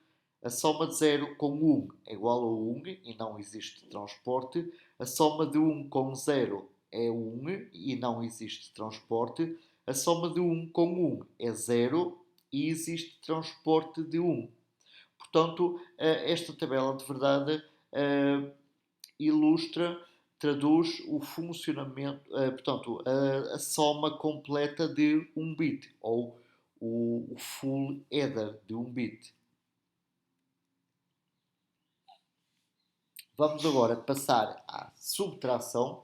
A soma de 0 com 1 é igual a 1 e não existe transporte. A soma de 1 com 0 é 1 e não existe transporte. A soma de 1 com 1 é 0 e existe transporte de 1. Portanto, esta tabela de verdade ilustra, traduz o funcionamento, portanto, a soma completa de um bit, ou o full header de um bit. Vamos agora passar à subtração,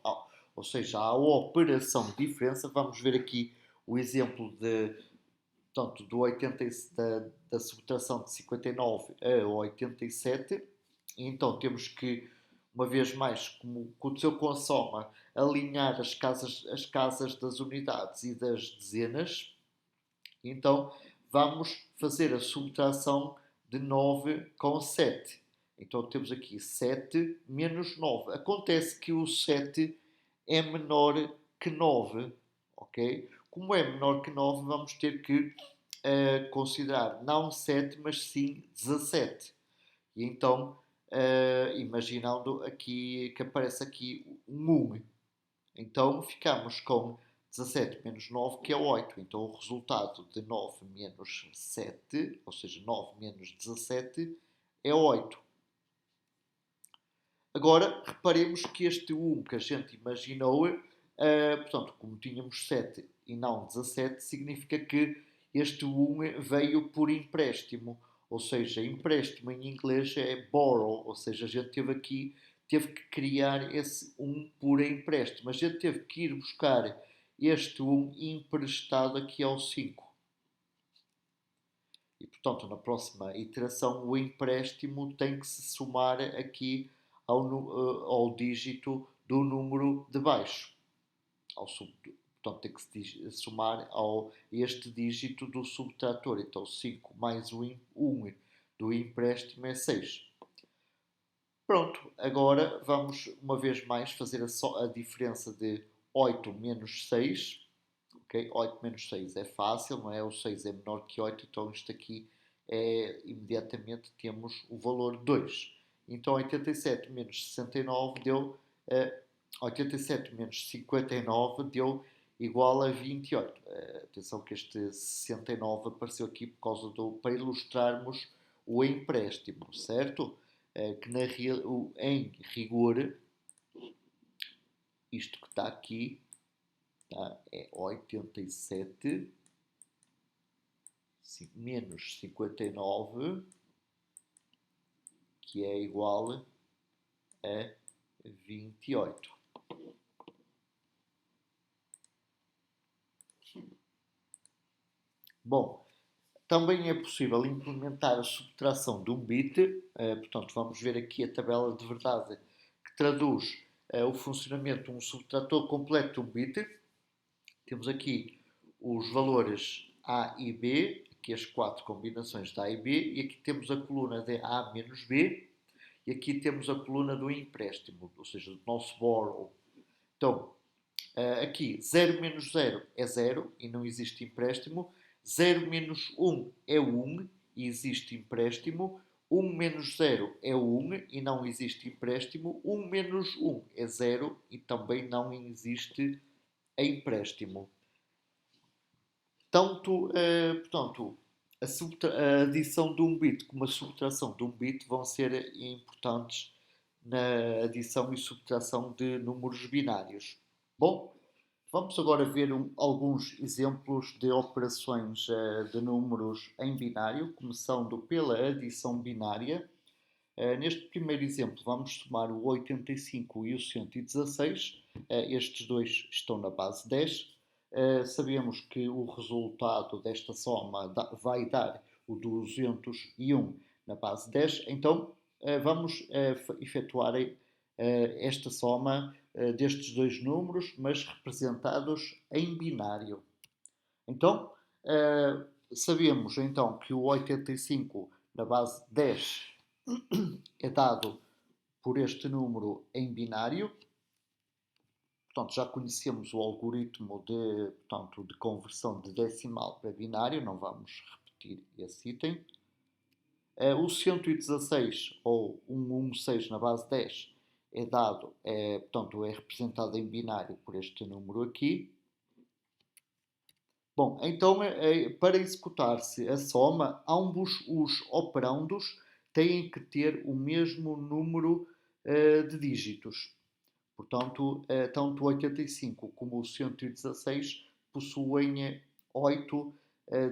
ou seja, à operação de diferença. Vamos ver aqui o exemplo portanto, da subtração de 59 a 87. E então temos que, uma vez mais, como aconteceu com a soma, alinhar as casas das unidades e das dezenas. Então vamos fazer a subtração de 9 com 7. Então temos aqui 7 menos 9. Acontece que o 7 é menor que 9, ok? Como é menor que 9, vamos ter que considerar não 7, mas sim 17. E então, imaginando aqui que aparece aqui um 1, então ficamos com 17 menos 9, que é 8. Então o resultado de 9 menos 7, ou seja, 9 menos 17, é 8. Agora, reparemos que este 1 que a gente imaginou, portanto, como tínhamos 7 e não 17, significa que este 1 veio por empréstimo. Ou seja, empréstimo em inglês é borrow, ou seja, a gente teve que criar esse 1 por empréstimo. A gente teve que ir buscar este 1 emprestado aqui ao 5. E, portanto, na próxima iteração, o empréstimo tem que se somar aqui ao dígito do número de baixo. Portanto, tem que se somar este dígito do subtrator. Então, 5 mais 1 do empréstimo é 6. Pronto, agora vamos uma vez mais fazer a diferença de 8 menos 6. Okay? 8 menos 6 é fácil, não é? O 6 é menor que 8, então isto aqui imediatamente temos o valor 2. Então 87 menos 69 deu 87 menos 59 deu igual a 28. Atenção que este 69 apareceu aqui por causa para ilustrarmos o empréstimo, certo? Que em rigor, isto que está aqui é 87 menos 59, que é igual a 28. Bom, também é possível implementar a subtração de um bit, portanto vamos ver aqui a tabela de verdade que traduz o funcionamento de um subtrator completo de um bit. Temos aqui os valores A e B, aqui as 4 combinações de A e B, e aqui temos a coluna de A menos B, e aqui temos a coluna do empréstimo, ou seja, do nosso borrow. Então, aqui 0 menos 0 é 0 e não existe empréstimo. 0 menos 1 é 1 e existe empréstimo. 1 menos 0 é 1 e não existe empréstimo. 1 menos 1 é 0 e também não existe empréstimo. Portanto, a adição de um bit como a subtração de um bit vão ser importantes na adição e subtração de números binários. Bom, vamos agora ver alguns exemplos de operações de números em binário, começando pela adição binária. Neste primeiro exemplo, vamos somar o 85 e o 116. Estes dois estão na base 10. Sabemos que o resultado desta soma vai dar o 201 na base 10. Então, vamos efetuar esta soma destes dois números, mas representados em binário. Então, sabemos então que o 85 na base 10 é dado por este número em binário. Portanto, já conhecemos o algoritmo de conversão de decimal para binário, não vamos repetir esse item. O 116 ou 116 na base 10 é dado, portanto, é representado em binário por este número aqui. Bom, então, para executar-se a soma, ambos os operandos têm que ter o mesmo número de dígitos. Portanto, tanto o 85 como o 116 possuem 8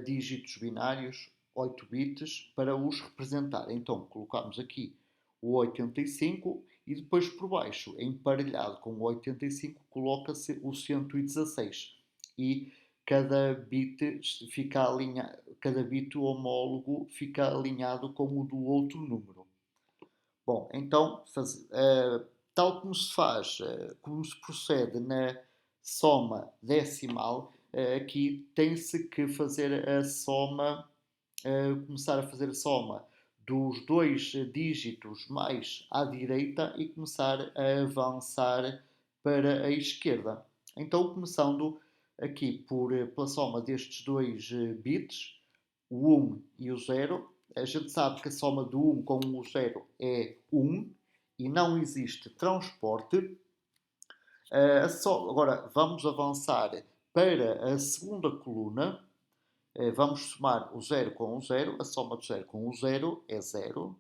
dígitos binários, 8 bits, para os representar. Então, colocamos aqui o 85 e depois por baixo, emparelhado com o 85, coloca-se o 116. E cada bit fica alinhado, cada bit homólogo fica alinhado com o do outro número. Bom, então, tal como se faz, como se procede na soma decimal, aqui tem-se que fazer a soma, começar a fazer a soma dos dois dígitos mais à direita e começar a avançar para a esquerda. Então, começando aqui pela soma destes dois bits, o 1 e o 0, a gente sabe que a soma do 1 com o 0 é 1 e não existe transporte. Agora vamos avançar para a segunda coluna. Vamos somar o 0 com o 0. A soma do 0 com o 0 é 0.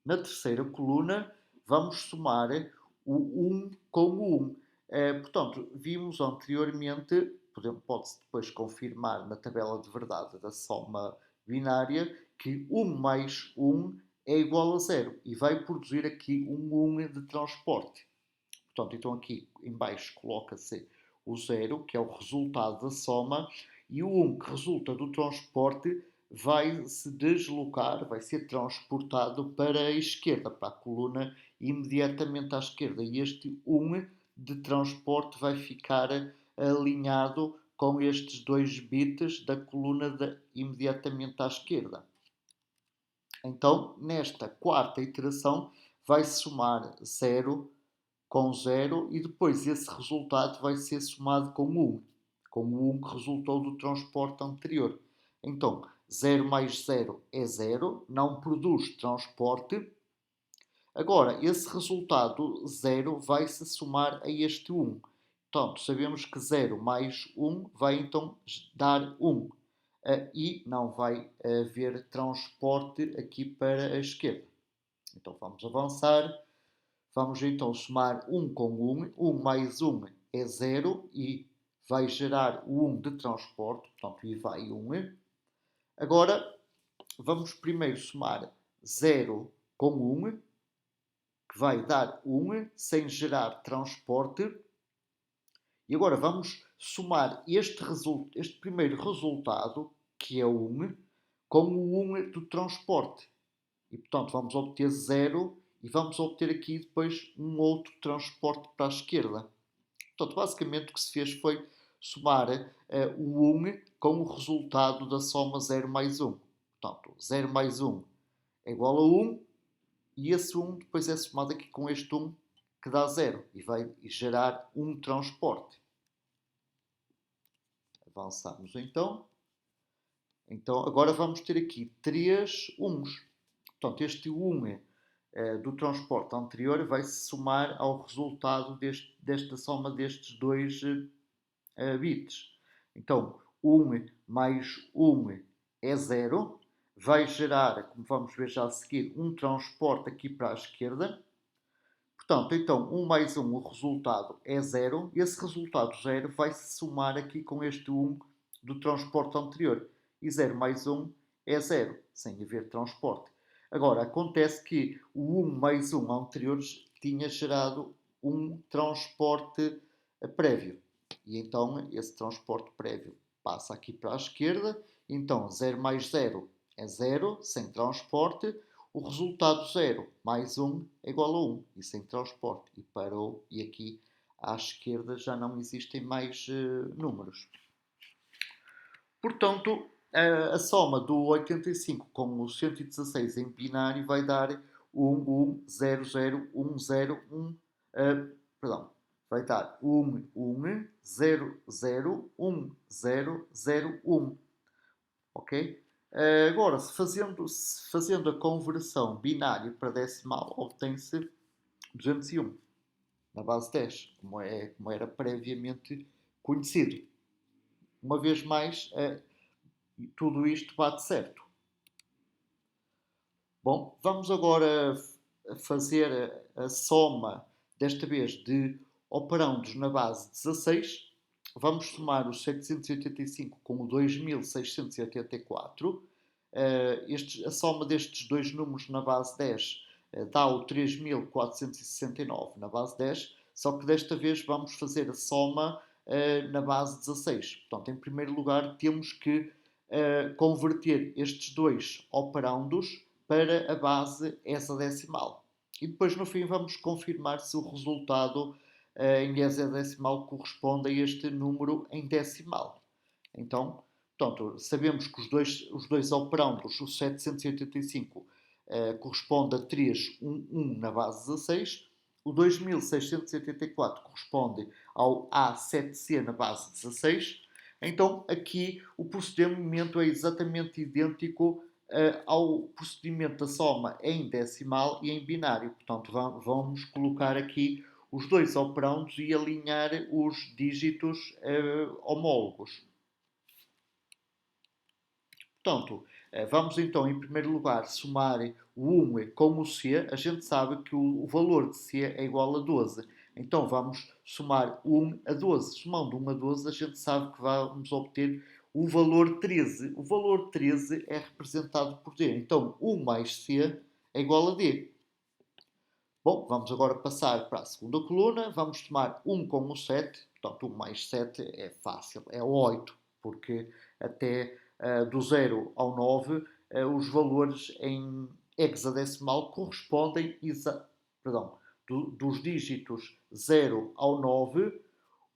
Na terceira coluna, vamos somar o 1 com o 1. Portanto, vimos anteriormente, pode-se depois confirmar na tabela de verdade da soma binária, que 1 mais 1 é igual a 0 e vai produzir aqui um 1 de transporte. Portanto, então aqui em baixo coloca-se o 0, que é o resultado da soma, e o 1 que resulta do transporte vai se deslocar, vai ser transportado para a esquerda, para a coluna imediatamente à esquerda. E este 1 de transporte vai ficar alinhado com estes dois bits da coluna imediatamente à esquerda. Então, nesta quarta iteração, vai-se somar 0 com 0 e depois esse resultado vai ser somado com 1, com o 1 que resultou do transporte anterior. Então, 0 mais 0 é 0, não produz transporte. Agora, esse resultado 0 vai se somar a este 1. Portanto, sabemos que 0 mais 1 vai então dar 1. E não vai haver transporte aqui para a esquerda. Então vamos avançar. Vamos então somar 1 com 1. 1 mais 1 é 0 e vai gerar o 1 de transporte, portanto, e vai 1. Agora, vamos primeiro somar 0 com 1, que vai dar 1, sem gerar transporte. E agora vamos somar este primeiro resultado, que é 1, com o 1 do transporte. E, portanto, vamos obter 0 e vamos obter aqui depois um outro transporte para a esquerda. Portanto, basicamente o que se fez foi somar o 1 com o resultado da soma 0 mais 1. Portanto, 0 mais 1 é igual a 1 e esse 1 depois é somado aqui com este 1 que dá 0 e vai gerar um transporte. Avançamos então. Então, agora vamos ter aqui 3 1s. Portanto, este 1 do transporte anterior vai se somar ao resultado desta soma destes dois bits. Então, 1 mais 1 é 0. Vai gerar, como vamos ver já a seguir, um transporte aqui para a esquerda. Portanto, então, 1 mais 1, o resultado é 0. Esse resultado 0 vai se somar aqui com este 1 do transporte anterior. E 0 mais 1 é 0, sem haver transporte. Agora, acontece que o 1 mais 1 anterior tinha gerado um transporte prévio. E então, esse transporte prévio passa aqui para a esquerda. Então, 0 mais 0 é 0, sem transporte. O resultado 0 mais 1 é igual a 1, e sem transporte. E parou, e aqui à esquerda já não existem mais números. Portanto, a soma do 85 com o 116 em binário vai dar 1, 1, 0, 0, 1, 0, 1, perdão, vai dar 1, 1, 0, 0, 1, 0, 0, 1. Ok? Agora, se fazendo a conversão binário para decimal, obtém-se 201 na base 10, como era previamente conhecido. Uma vez mais, tudo isto bate certo. Bom, vamos agora fazer a soma, desta vez, de operandos na base 16. Vamos somar os 785 com o 2684. A soma destes dois números na base 10 dá o 3469 na base 10, só que desta vez vamos fazer a soma na base 16. Portanto, em primeiro lugar, temos que converter estes dois operandos para a base hexadecimal. E depois, no fim, vamos confirmar se o resultado em hexadecimal corresponde a este número em decimal. Então, portanto, sabemos que os dois operandos, o 785, corresponde a 311 na base 16, o 2684 corresponde ao A7C na base 16. Então, aqui o procedimento é exatamente idêntico ao procedimento da soma em decimal e em binário. Portanto, vamos colocar aqui os dois operandos e alinhar os dígitos homólogos. Portanto, vamos então, em primeiro lugar, somar o 1 com o C. A gente sabe que o valor de C é igual a 12. Então, vamos somar 1 a 12. Somando 1 a 12, a gente sabe que vamos obter o valor 13. O valor 13 é representado por D. Então, 1 mais C é igual a D. Bom, vamos agora passar para a segunda coluna. Vamos tomar 1 com o 7. Portanto, 1 mais 7 é fácil, é 8, porque até do 0 ao 9 os valores em hexadecimal correspondem, perdão, dos dígitos 0 ao 9,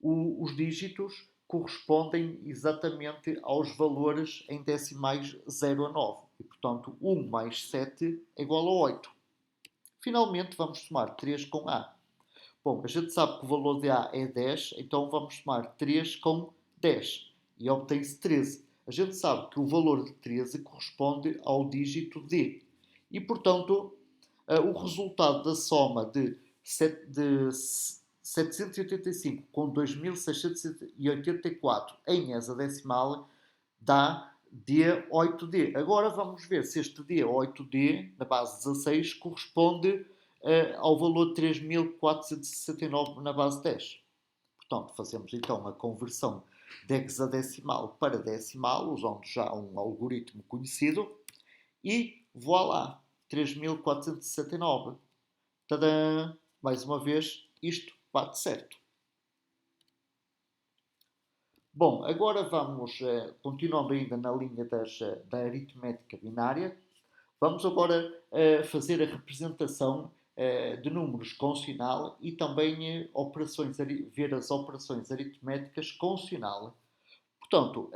os dígitos correspondem exatamente aos valores em decimais 0 a 9. E, portanto, 1 mais 7 é igual a 8. Finalmente, vamos somar 3 com A. Bom, a gente sabe que o valor de A é 10, então vamos somar 3 com 10 e obtém-se 13. A gente sabe que o valor de 13 corresponde ao dígito D. E, portanto, o resultado da soma de 785 com 2684 em hexadecimal dá D8D. Agora vamos ver se este D8D, na base 16, corresponde ao valor de 3469 na base 10. Portanto, fazemos então a conversão de hexadecimal para decimal, usando já um algoritmo conhecido, e voilá, 3469. Tadã! Mais uma vez, isto bate certo. Bom, agora vamos, continuando ainda na linha da aritmética binária, vamos agora fazer a representação de números com sinal e também ver as operações aritméticas com sinal. Portanto,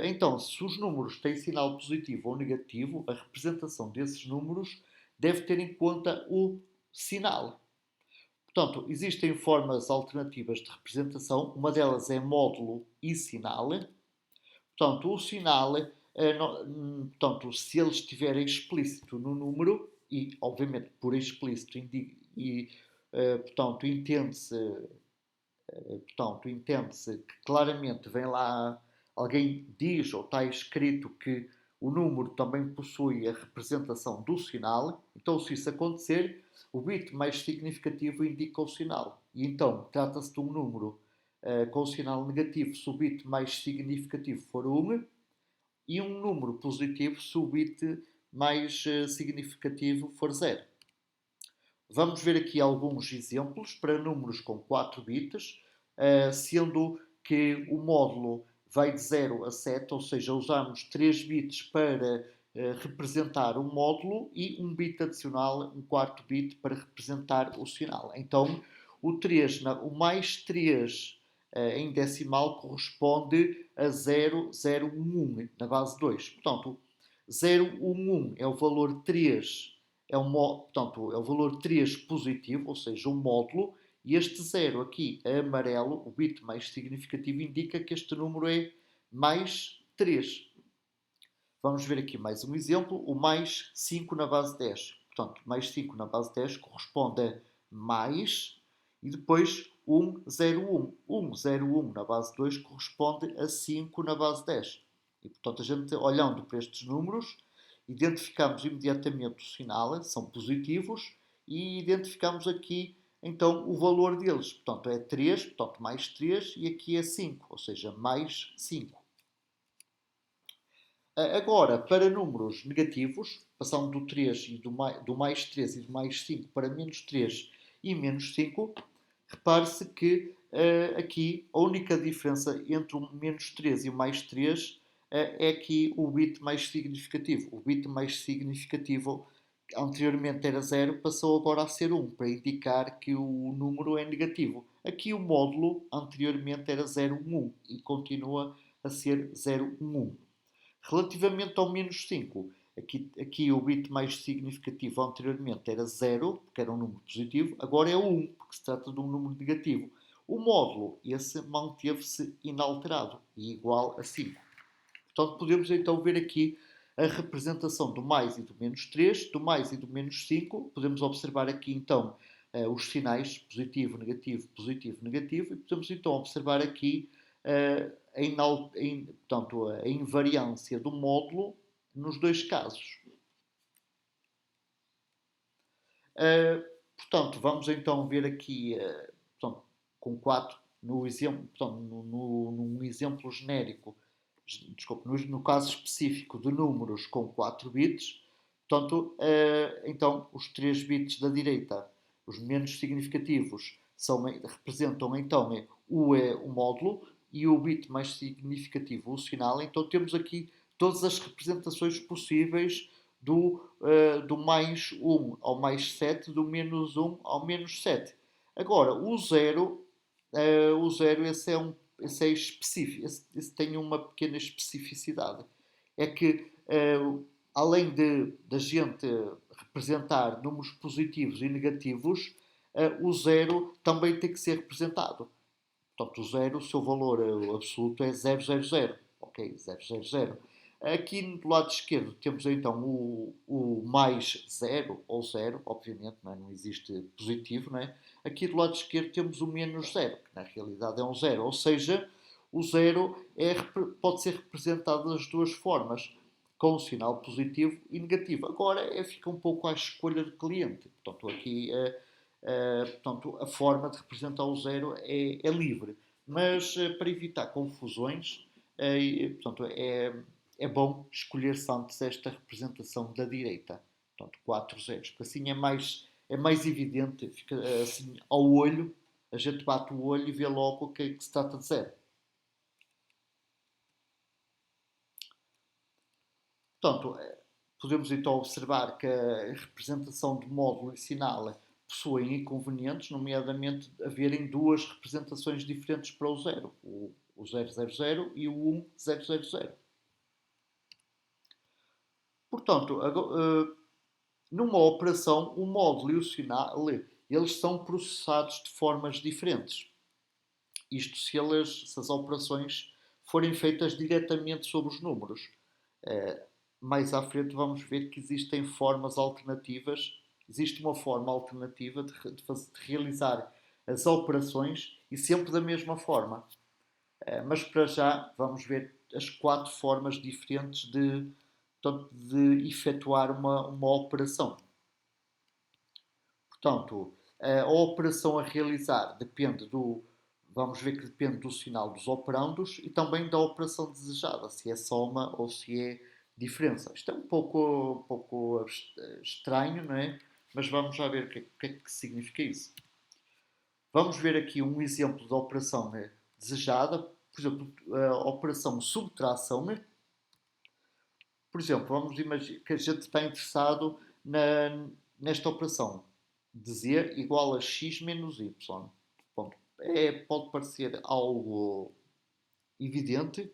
então, se os números têm sinal positivo ou negativo, a representação desses números deve ter em conta o sinal. Portanto, existem formas alternativas de representação. Uma delas é módulo e sinal. Portanto, o sinal, portanto, se ele estiver explícito no número, e obviamente por explícito, portanto, entende-se que claramente vem lá, alguém diz ou está escrito que o número também possui a representação do sinal. Então, se isso acontecer, o bit mais significativo indica o sinal. E então, trata-se de um número com sinal negativo se o bit mais significativo for 1, e um número positivo se o bit mais significativo for 0. Vamos ver aqui alguns exemplos para números com 4 bits, sendo que o módulo vai de 0 a 7, ou seja, usamos 3 bits para representar o módulo e um bit adicional, um quarto bit, para representar o sinal. Então, o mais 3 em decimal corresponde a 0011 na base 2. Portanto, 011 é o valor 3, portanto, é o valor 3 positivo, ou seja, o módulo, e este 0 aqui, amarelo, o bit mais significativo, indica que este número é mais 3. Vamos ver aqui mais um exemplo, o mais 5 na base 10. Portanto, mais 5 na base 10 corresponde a mais e depois 1, 0, 1. 1, 0, 1 na base 2 corresponde a 5 na base 10. E, portanto, a gente olhando para estes números, identificamos imediatamente o sinal, são positivos, e identificamos aqui então o valor deles. Portanto, é 3, portanto, mais 3 e aqui é 5, ou seja, mais 5. Agora, para números negativos, passando do 3 e do mais 3 e do mais 5 para menos 3 e menos 5, repare-se que aqui a única diferença entre o menos 3 e o mais 3 é aqui o bit mais significativo. O bit mais significativo, anteriormente era 0, passou agora a ser 1, para indicar que o número é negativo. Aqui o módulo anteriormente era 0,1 e continua a ser 0,1. Relativamente ao menos 5, aqui o bit mais significativo anteriormente era 0, porque era um número positivo, agora é 1, porque se trata de um número negativo. O módulo, esse manteve-se inalterado e igual a 5. Portanto, podemos então ver aqui a representação do mais e do menos 3, do mais e do menos 5. Podemos observar aqui então os sinais positivo, negativo, negativo, e podemos então observar aqui portanto, a invariância do módulo nos dois casos. Portanto, vamos então ver aqui, portanto, com 4, no exemplo, portanto, num exemplo genérico, desculpe, no caso específico de números com 4 bits, portanto, então, os 3 bits da direita, os menos significativos, representam então o módulo, e o bit mais significativo, o sinal. Então, temos aqui todas as representações possíveis do mais 1 ao mais 7, do menos 1 ao menos 7. Agora, o zero esse é específico, esse tem uma pequena especificidade. É que, além de da gente representar números positivos e negativos, o zero também tem que ser representado. Portanto, o zero, o seu valor absoluto é 000. Ok? 000. Aqui do lado esquerdo temos então o mais 0 ou 0, obviamente, não existe positivo. Não é? Aqui do lado esquerdo temos o menos 0, que na realidade é um 0. Ou seja, o 0 pode ser representado das duas formas, com um sinal positivo e negativo. Agora fica um pouco à escolha do cliente. Portanto, aqui portanto, a forma de representar o zero é livre, mas para evitar confusões, portanto, é bom escolher-se antes esta representação da direita, portanto, 4 zeros, porque assim é mais evidente, fica assim ao olho, a gente bate o olho e vê logo o que é que se trata de zero. Portanto, podemos então observar que a representação de módulo e sinal possuem inconvenientes, nomeadamente haverem duas representações diferentes para o zero, o 000 e o 1000. Portanto, numa operação, o módulo e o sinal eles são processados de formas diferentes. Isto se as operações forem feitas diretamente sobre os números. Mais à frente vamos ver que existem formas alternativas. Existe uma forma alternativa de realizar as operações e sempre da mesma forma. Mas para já vamos ver as 4 formas diferentes de efetuar uma operação. Portanto, a operação a realizar vamos ver que depende do sinal dos operandos e também da operação desejada, se é soma ou se é diferença. Isto é um pouco estranho, não é? Mas vamos já ver o que é que significa isso. Vamos ver aqui um exemplo de operação, né, desejada, por exemplo, a operação subtração. Né? Por exemplo, vamos imaginar que a gente está interessado nesta operação de z igual a x menos y. Bom, pode parecer algo evidente,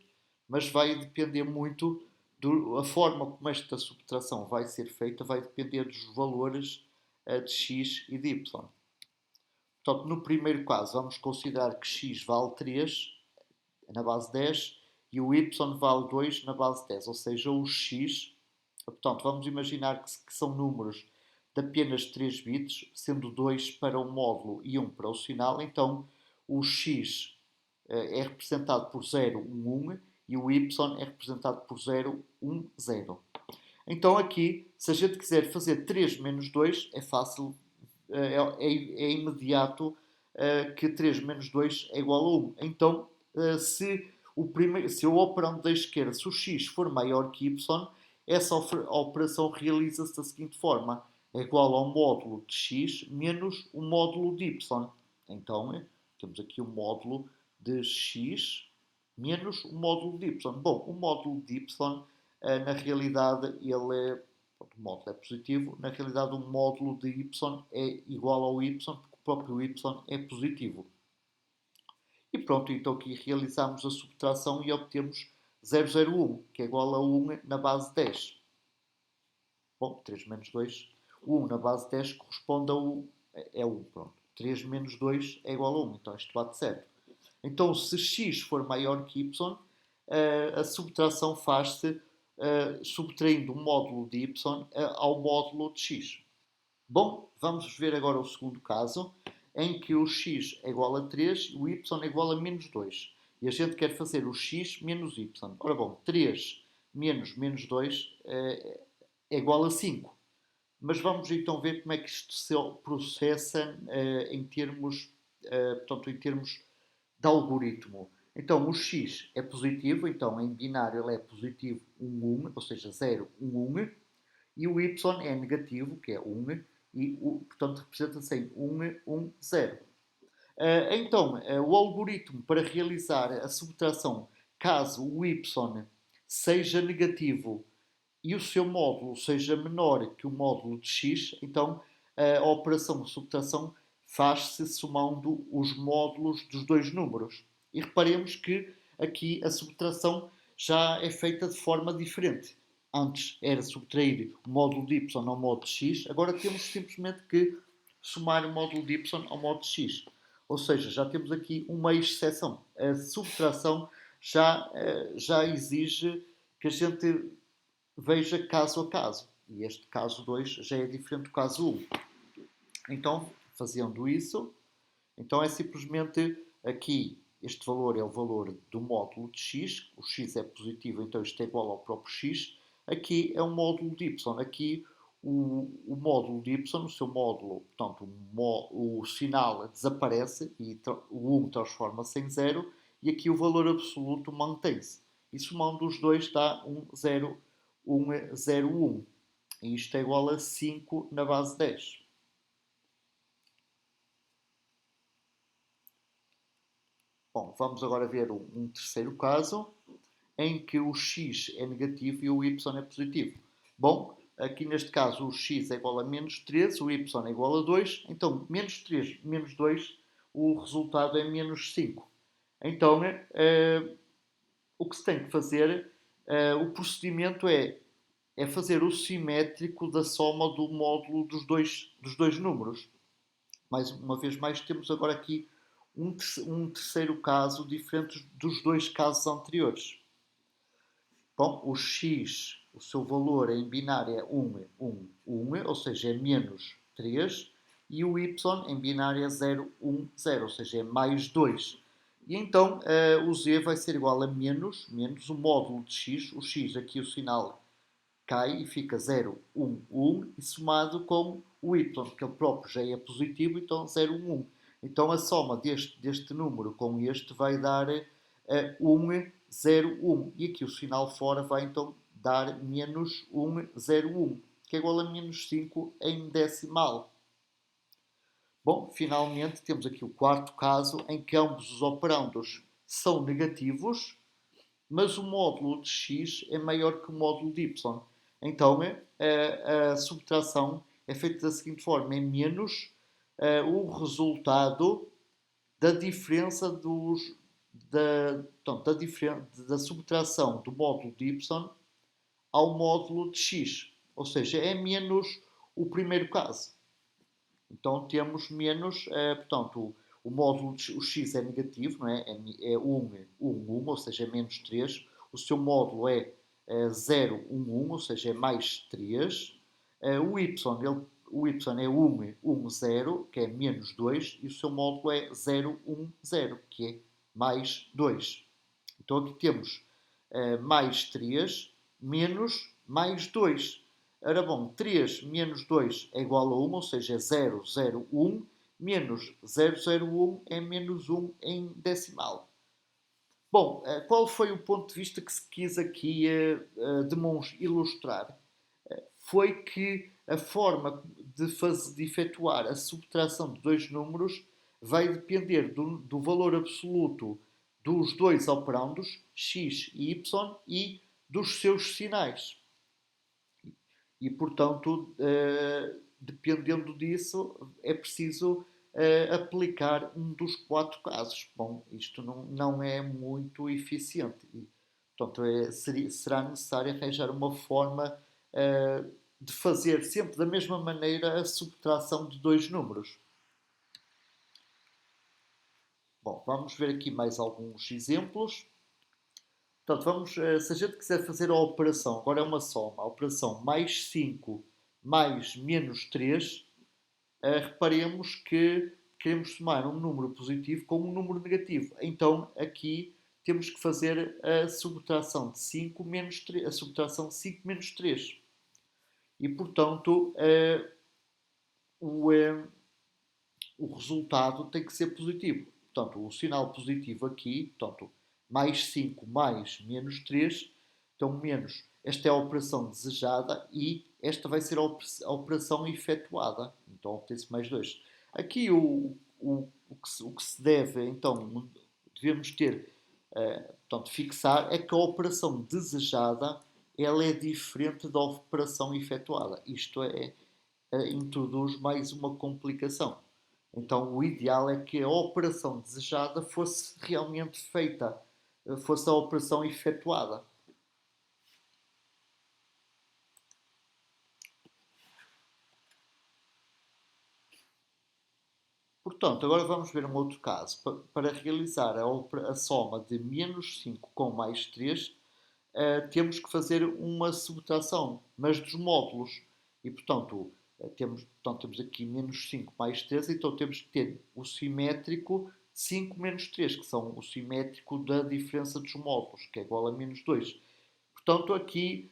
mas vai depender muito da forma como esta subtração vai ser feita, vai depender dos valores de x e de y. Portanto, no primeiro caso, vamos considerar que x vale 3 na base 10 e o y vale 2 na base 10, ou seja, o x, portanto, vamos imaginar que são números de apenas 3 bits, sendo 2 para o módulo e 1 para o sinal, então o x é representado por 0, 1, 1 e o y é representado por 0, 1, 0. Então aqui, se a gente quiser fazer 3 menos 2, é fácil, é imediato que 3 menos 2 é igual a 1. Então, se o operando da esquerda, se o x for maior que y, essa operação realiza-se da seguinte forma: é igual ao módulo de x menos o módulo de y. Então, temos aqui o módulo de x menos o módulo de y. Bom, o módulo de y, na realidade, ele é, o módulo é positivo, na realidade o módulo de y é igual ao y, porque o próprio y é positivo. E pronto, então aqui realizamos a subtração e obtemos 001, que é igual a 1 na base 10. Bom, 3 menos 2, 1 na base 10 corresponde a 1, é 1, pronto. 3 menos 2 é igual a 1, então isto bate certo. Então, se x for maior que y, a subtração faz-se subtraindo o módulo de y ao módulo de x. Bom, vamos ver agora o segundo caso, em que o x é igual a 3 e o y é igual a menos 2. E a gente quer fazer o x menos y. Ora bom, 3 menos menos 2 é igual a 5. Mas vamos então ver como é que isto se processa em termos, portanto, em termos de algoritmo. Então, o x é positivo, então em binário ele é positivo 1, 1, ou seja, 0, 1, 1, e o y é negativo, que é 1, e portanto representa-se em 1, 1, 0. Então, o algoritmo para realizar a subtração, caso o y seja negativo e o seu módulo seja menor que o módulo de x, então a operação de subtração faz-se somando os módulos dos dois números. E reparemos que aqui a subtração já é feita de forma diferente. Antes era subtrair o módulo de y ao módulo de x, agora temos simplesmente que somar o módulo de y ao módulo de x. Ou seja, já temos aqui uma exceção. A subtração já exige que a gente veja caso a caso. E este caso 2 já é diferente do caso 1. Então, fazendo isso, então é simplesmente aqui, este valor é o valor do módulo de x, o x é positivo, então isto é igual ao próprio x. Aqui é um módulo de y, aqui o módulo de y, o seu módulo, portanto, o sinal desaparece e o 1 transforma-se em 0 e aqui o valor absoluto mantém-se. E somando os dois dá 0, 0, 1. E isto é igual a 5 na base 10. Bom, vamos agora ver um terceiro caso, em que o x é negativo e o y é positivo. Bom, aqui neste caso o x é igual a menos 13, o y é igual a 2, então menos 3 menos 2, o resultado é menos 5. Então, o que se tem que fazer, o procedimento é fazer o simétrico da soma do módulo dos dois números. Mais uma vez mais, temos agora aqui um terceiro caso diferente dos dois casos anteriores. Bom, o x, o seu valor em binário é 1, 1, 1, ou seja, é menos 3, e o y em binário é 0, 1, 0, ou seja, é mais 2. E então o z vai ser igual a menos o módulo de x, o x aqui o sinal cai e fica 0, 1, 1, e somado com o y, que ele próprio já é positivo, então 0, 1, 1. Então a soma deste número com este vai dar 1, 0, 1. E aqui o sinal fora vai então dar menos 1, 0, 1, que é igual a menos 5 em decimal. Bom, finalmente temos aqui o quarto caso em que ambos os operandos são negativos, mas o módulo de x é maior que o módulo de y. Então, a subtração é feita da seguinte forma: é menos o resultado da diferença da subtração do módulo de y ao módulo de x. Ou seja, é menos o primeiro caso. Então, temos menos, portanto, o módulo o x é negativo, não é? É 1, 1, 1, ou seja, é menos 3. O seu módulo é 0, 1, 1, ou seja, é mais 3. O y é 1, 1, 0, que é menos 2, e o seu módulo é 0, 1, 0, que é mais 2. Então aqui temos mais 3 menos mais 2. Ora bom, 3 menos 2 é igual a 1, ou seja, é 0, 0, 1, menos 0, 0, 1 é menos 1 em decimal. Bom, qual foi o ponto de vista que se quis aqui ilustrar? Foi que a forma de efetuar a subtração de dois números vai depender do valor absoluto dos dois operandos, x e y, e dos seus sinais. E, portanto, dependendo disso, é preciso aplicar um dos quatro casos. Bom, isto não é muito eficiente. E, portanto, será necessário arranjar uma forma de fazer sempre da mesma maneira a subtração de dois números. Bom, vamos ver aqui mais alguns exemplos. Portanto, se a gente quiser fazer a operação, agora é uma soma, a operação mais 5 mais menos 3, reparemos que queremos somar um número positivo com um número negativo. Então, aqui temos que fazer a subtração de 5 menos 3, a subtração de 5 menos 3. E, portanto, o resultado tem que ser positivo. Portanto, o sinal positivo aqui, portanto, mais 5 mais menos 3, então menos. Esta é a operação desejada e esta vai ser a operação efetuada. Então obtém-se mais 2. Aqui o que se deve, então, devemos ter, portanto, fixar é que a operação desejada ela é diferente da operação efetuada. Isto introduz mais uma complicação. Então, o ideal é que a operação desejada fosse realmente feita, fosse a operação efetuada. Portanto, agora vamos ver um outro caso. Para realizar a soma de menos 5 com mais 3, temos que fazer uma subtração, mas dos módulos. E, portanto, temos aqui menos 5 mais 3, então temos que ter o simétrico de 5 menos 3, que são o simétrico da diferença dos módulos, que é igual a menos 2. Portanto, aqui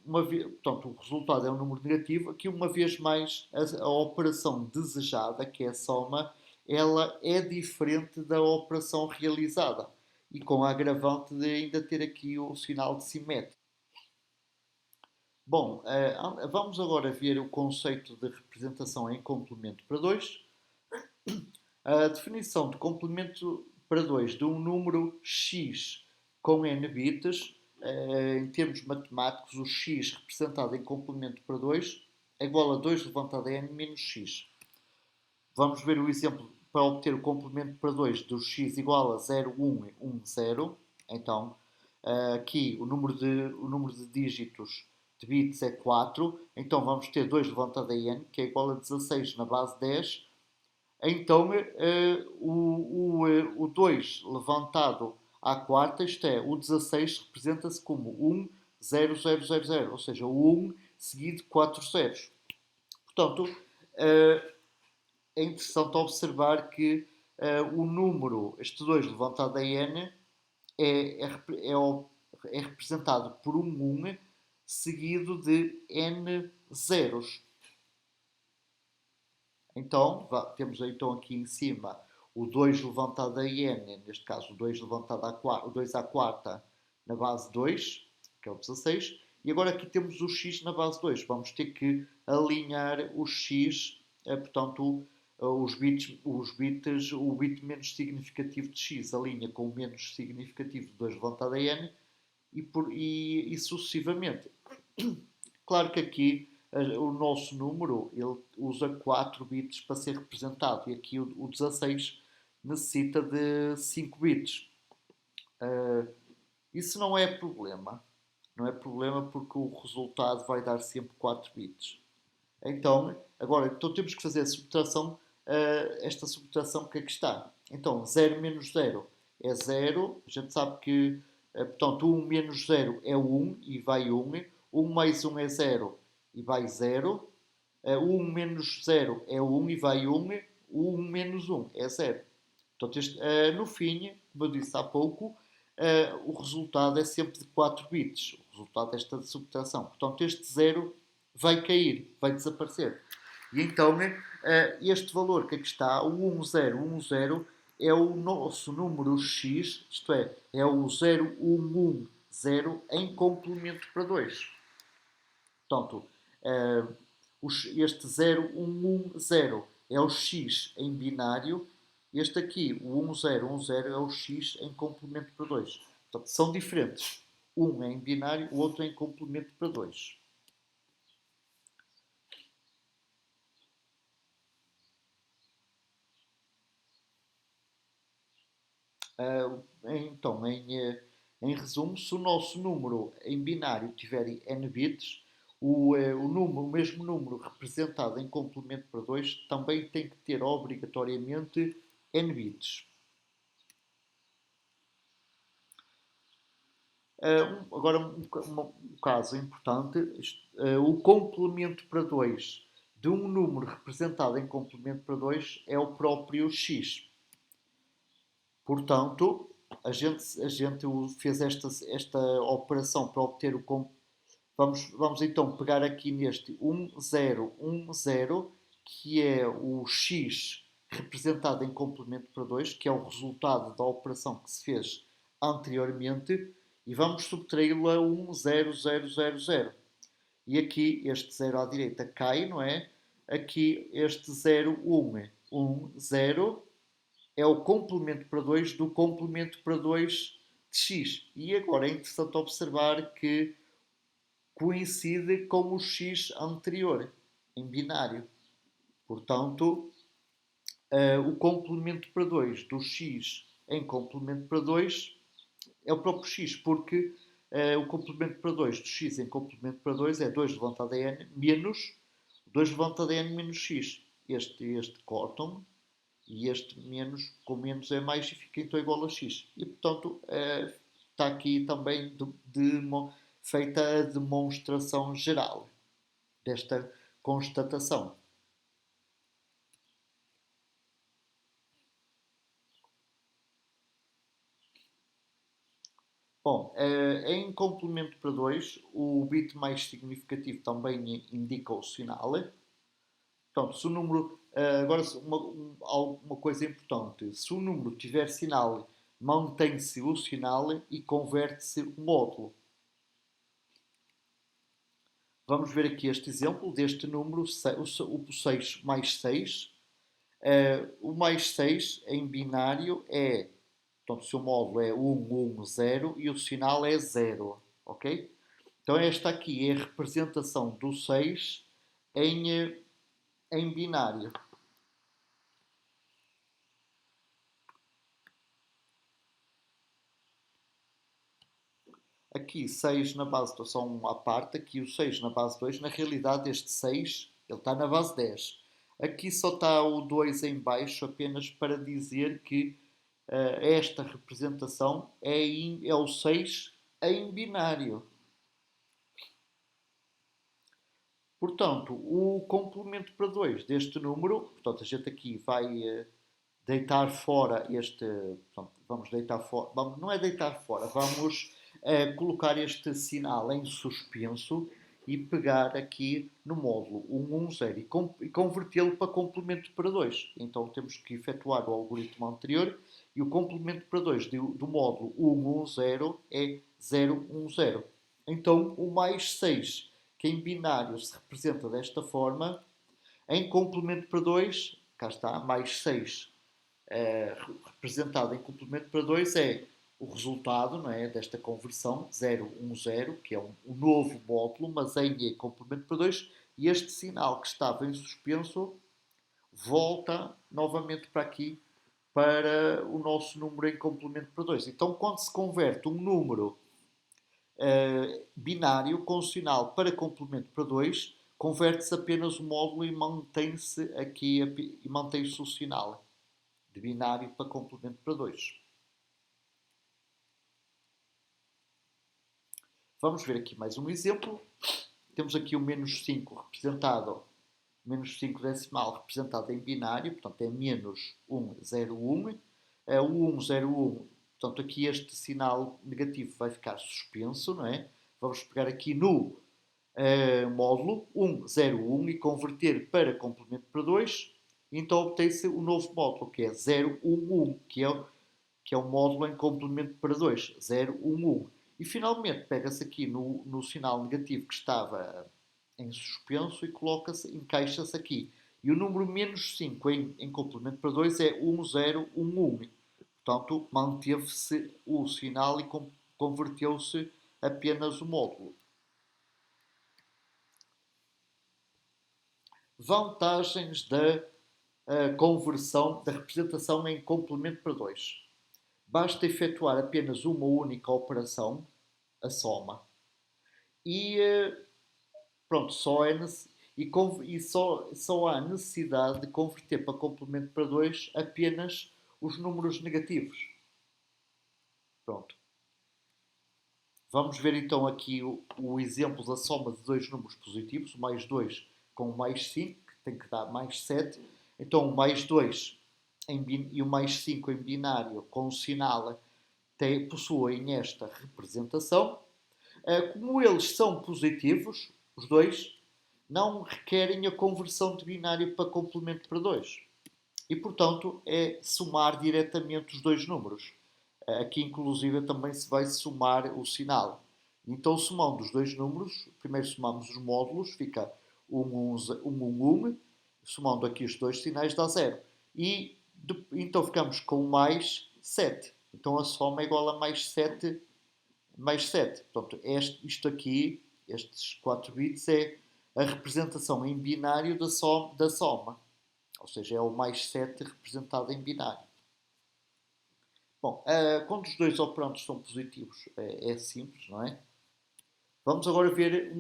portanto, o resultado é um número negativo. Aqui, uma vez mais, a operação desejada, que é a soma, ela é diferente da operação realizada. E com a agravante de ainda ter aqui o sinal de simétrico. Bom, vamos agora ver o conceito de representação em complemento para 2. A definição de complemento para 2 de um número x com n bits, em termos matemáticos, o x representado em complemento para 2 é igual a 2 elevado a n menos x. Vamos ver o exemplo para obter o complemento para 2 do x igual a 0, 1, 1, 0. Então, aqui o número de dígitos de bits é 4. Então, vamos ter 2 elevado a n, que é igual a 16 na base 10. Então, o 2 levantado à quarta, isto é, o 16 representa-se como 1, 0, 0, 0, 0, ou seja, o 1 seguido de 4 zeros. Portanto, é interessante observar que o número, este 2 levantado a n, é representado por um 1 seguido de n zeros. Então, temos então aqui em cima o 2 levantado a n, neste caso o 2 levantado o 2 à quarta na base 2, que é o 16, e agora aqui temos o x na base 2. Vamos ter que alinhar o x, portanto, o bit menos significativo de x alinha com o menos significativo de 2 levantado a n e sucessivamente. Claro que aqui o nosso número ele usa 4 bits para ser representado e aqui o 16 necessita de 5 bits. Isso não é problema. Não é problema porque o resultado vai dar sempre 4 bits. Então, agora temos que fazer a subtração esta subtração que aqui está. Então, 0 menos 0 é 0. A gente sabe que, portanto, 1 menos 0 é 1 e vai 1. 1 mais 1 é 0 e vai 0. 1 menos 0 é 1 e vai 1. 1 menos 1 é 0. Portanto, no fim, como eu disse há pouco, o resultado é sempre de 4 bits. O resultado desta subtração. Portanto, este 0 vai cair, vai desaparecer. E então, este valor que aqui está, o 1010, é o nosso número x, isto é o 0110 em complemento para 2. Portanto, este 0110 é o x em binário. Este aqui, o 1010, é o x em complemento para 2. Portanto, são diferentes. Um é em binário, o outro é em complemento para 2. Então, em resumo, se o nosso número em binário tiver n bits, o mesmo número representado em complemento para 2 também tem que ter obrigatoriamente n bits. Agora, um caso importante: o complemento para 2 de um número representado em complemento para 2 é o próprio x. Portanto, a gente fez esta operação para obter o. Vamos então pegar aqui neste 1010, que é o x representado em complemento para 2, que é o resultado da operação que se fez anteriormente, e vamos subtraí-lo a 10000. E aqui este 0 à direita cai, não é? Aqui este 0, 0 é o complemento para 2 do complemento para 2 de x. E agora é interessante observar que coincide com o x anterior, em binário. Portanto, o complemento para 2 do x em complemento para 2 é o próprio x, porque o complemento para 2 do x em complemento para 2 é 2 levantado a n menos 2 levantado a n menos x. Este cortam e este menos com menos é mais e fica então igual a x. E portanto está aqui também feita a demonstração geral desta constatação. Bom, em complemento para 2, o bit mais significativo também indica o sinal. Portanto, se o número. Agora, uma coisa importante: se o número tiver sinal, mantém-se o sinal e converte-se o módulo. Vamos ver aqui este exemplo deste número, o 6 mais 6. O mais 6 em binário é. Portanto, o seu módulo é 1, 1, 0 e o sinal é 0. Ok? Então, esta aqui é a representação do 6 em binário. Aqui 6 na base, só uma parte, aqui o 6 na base 2, na realidade este 6, ele está na base 10. Aqui só está o 2 em baixo apenas para dizer que esta representação é o 6 em binário. Portanto, o complemento para 2 deste número, portanto a gente aqui vai deitar fora este, portanto, vamos deitar fora, não é deitar fora, vamos colocar este sinal em suspenso e pegar aqui no módulo 110 e convertê-lo para complemento para 2. Então temos que efetuar o algoritmo anterior e o complemento para 2 do módulo 110 é 010. Então o mais 6, que em binário se representa desta forma, em complemento para 2, cá está, mais 6 representado em complemento para 2 é o resultado, não é, desta conversão 010, que é um novo módulo, mas em complemento para 2, e este sinal que estava em suspenso volta novamente para aqui, para o nosso número em complemento para 2. Então, quando se converte um número binário com sinal para complemento para 2, converte-se apenas o módulo e mantém-se aqui e mantém-se o sinal de binário para complemento para 2. Vamos ver aqui mais um exemplo. Temos aqui o menos 5 representado, menos 5 decimal representado em binário, portanto é menos 1, 0, 1. O 1, 0, 1, portanto aqui este sinal negativo vai ficar suspenso, não é? Vamos pegar aqui no módulo 1, 0, 1 e converter para complemento para 2. Então obtém-se o novo módulo, que é 0, 1, 1, que é o módulo em complemento para 2, 0, 1, 1. E finalmente pega-se aqui no sinal negativo que estava em suspenso e coloca-se, encaixa-se aqui. E o número menos 5 em complemento para 2 é 1, 0, 1, 1. Portanto, manteve-se o sinal e converteu-se apenas o módulo. Vantagens da conversão da representação em complemento para 2. Basta efetuar apenas uma única operação, a soma. E pronto, só há necessidade de converter para complemento para 2 apenas os números negativos. Pronto. Vamos ver então aqui o exemplo da soma de dois números positivos, o mais 2 com o mais 5, que tem que dar mais 7. Então o mais 2 e o mais 5 em binário com o sinal possuem esta representação. Como eles são positivos, os dois, não requerem a conversão de binário para complemento para 2. E, portanto, é somar diretamente os dois números. Aqui, inclusive, também se vai somar o sinal. Então, somando os dois números, primeiro somamos os módulos, fica 1, 1, 1, 1. Somando aqui os dois sinais dá 0. E então ficamos com mais 7. Então a soma é igual a mais 7 mais 7. Portanto, isto aqui, estes 4 bits, é a representação em binário da soma. Ou seja, é o mais 7 representado em binário. Bom, quando os dois operandos são positivos, é simples, não é? Vamos agora ver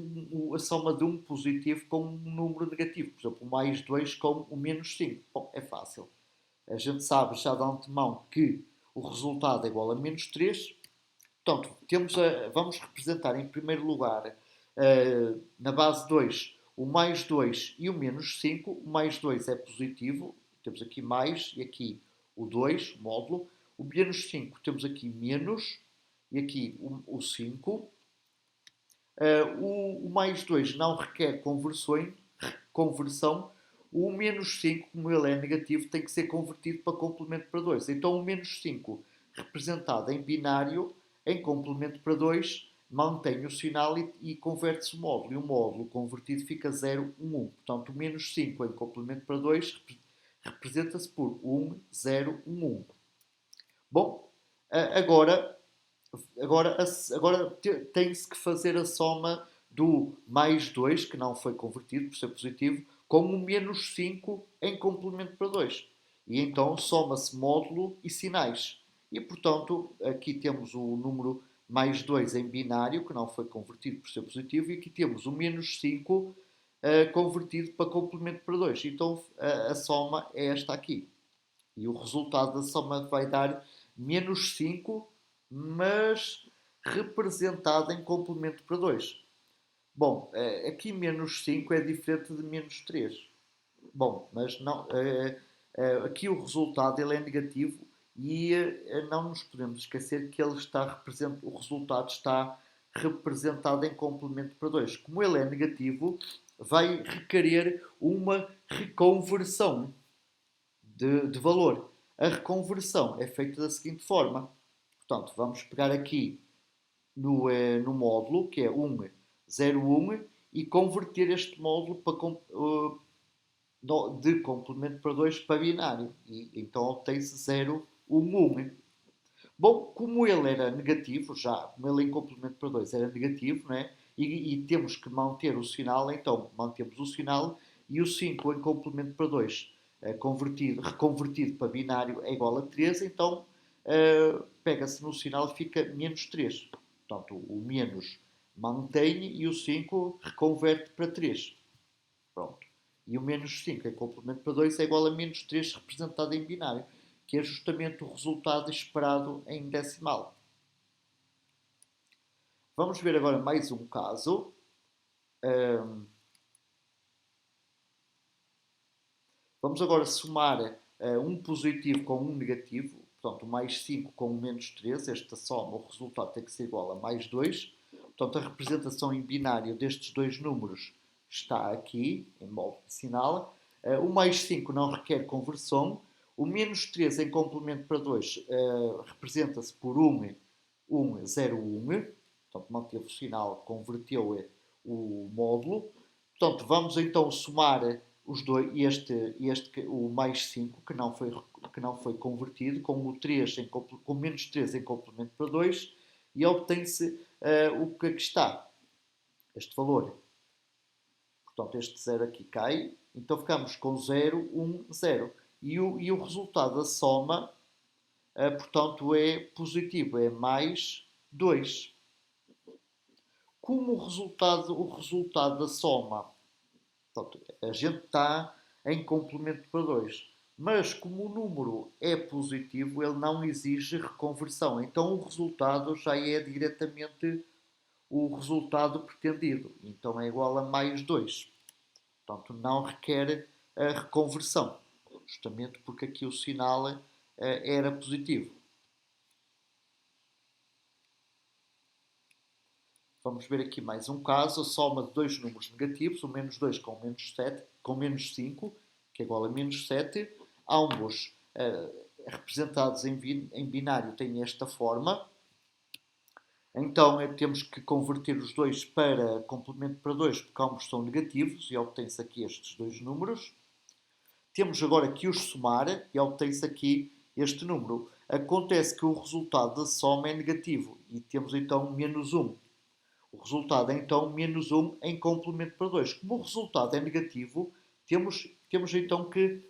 a soma de um positivo com um número negativo. Por exemplo, o mais 2 com o menos 5. Bom, é fácil. A gente sabe já de antemão que o resultado é igual a menos 3. Portanto, vamos representar em primeiro lugar, na base 2, o mais 2 e o menos 5. O mais 2 é positivo, temos aqui mais e aqui o 2, módulo. O menos 5 temos aqui menos e aqui o 5. O mais 2 não requer conversão. O menos 5, como ele é negativo, tem que ser convertido para complemento para 2. Então o menos 5, representado em binário, em complemento para 2, mantém o sinal e converte-se o módulo. E o módulo convertido fica 0, 1, 1. Portanto, o menos 5 em complemento para 2 representa-se por 1, 0, 1, 1. Bom, agora tem-se que fazer a soma do mais 2, que não foi convertido por ser positivo, com o menos 5 em complemento para 2. E então soma-se módulo e sinais. E, portanto, aqui temos o número mais 2 em binário, que não foi convertido por ser positivo, e aqui temos o menos 5 convertido para complemento para 2. Então, a soma é esta aqui. E o resultado da soma vai dar menos 5, mas representado em complemento para 2. Bom, aqui menos 5 é diferente de menos 3. Bom, mas não, aqui o resultado ele é negativo e não nos podemos esquecer que o resultado está representado em complemento para 2. Como ele é negativo, vai requerer uma reconversão de valor. A reconversão é feita da seguinte forma. Portanto, vamos pegar aqui no módulo, que é 1, 0, 1, e converter este módulo de complemento para 2 para binário. E então obtém-se 0, 1, 1. Bom, como ele era negativo, como ele em complemento para 2 era negativo, não é? E temos que manter o sinal, então mantemos o sinal e o 5 em complemento para 2 reconvertido para binário é igual a 3, então pega-se no sinal e fica menos 3. Portanto, o menos mantém e o 5 reconverte para 3. Pronto. E o menos 5 em complemento para 2 é igual a menos 3 representado em binário, que é justamente o resultado esperado em decimal. Vamos ver agora mais um caso. Vamos agora somar um positivo com um negativo, portanto, mais 5 com um menos 3. Esta soma, o resultado tem que ser igual a mais 2. Portanto, a representação em binário destes dois números está aqui, em modo de sinal. O mais 5 não requer conversão. O menos 3 em complemento para 2 representa-se por 1, 1, 0, 1. Portanto, manteve o sinal, converteu o módulo. Portanto, vamos então somar os dois, o mais 5 que não foi convertido, com o 3 com menos 3 em complemento para 2, e obtém-se o que aqui está, este valor. Portanto, este 0 aqui cai, então ficamos com 0, 1, 0. E o resultado da soma, portanto, é positivo, é mais 2. Como o resultado da soma, portanto, a gente está em complemento para 2. Mas como o número é positivo, ele não exige reconversão. Então o resultado já é diretamente o resultado pretendido. Então é igual a mais 2. Portanto, não requer a reconversão. Justamente porque aqui o sinal era positivo. Vamos ver aqui mais um caso, a soma de dois números negativos, o menos 2 com o menos 7, com menos 5, que é igual a menos 7, ambos representados em binário têm esta forma. Então temos que converter os dois para complemento para 2, porque ambos são negativos, e obtém-se aqui estes dois números. Temos agora que os somar, e obtém-se aqui este número. Acontece que o resultado da soma é negativo, e temos então menos 1. O resultado é então menos 1 em complemento para 2. Como o resultado é negativo, temos então que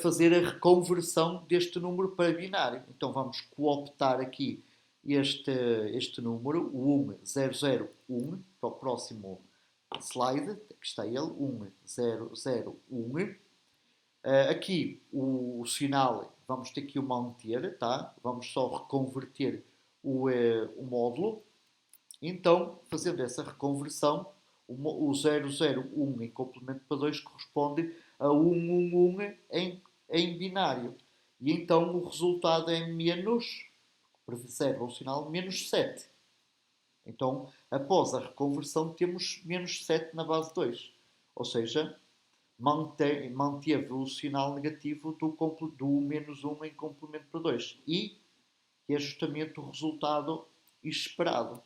fazer a reconversão deste número para binário. Então vamos cooptar aqui este número, o 1001, para o próximo slide. Aqui está ele, 1001. Aqui o sinal vamos ter que o manter, tá? Vamos só reconverter o módulo. Então, fazendo essa reconversão, o 001 em complemento para 2 corresponde a 111 em binário. E então o resultado é menos, preserva o sinal, menos 7. Então, após a reconversão, temos menos 7 na base 2. Ou seja, manteve o sinal negativo do menos 1 em complemento para 2. E é justamente o resultado esperado.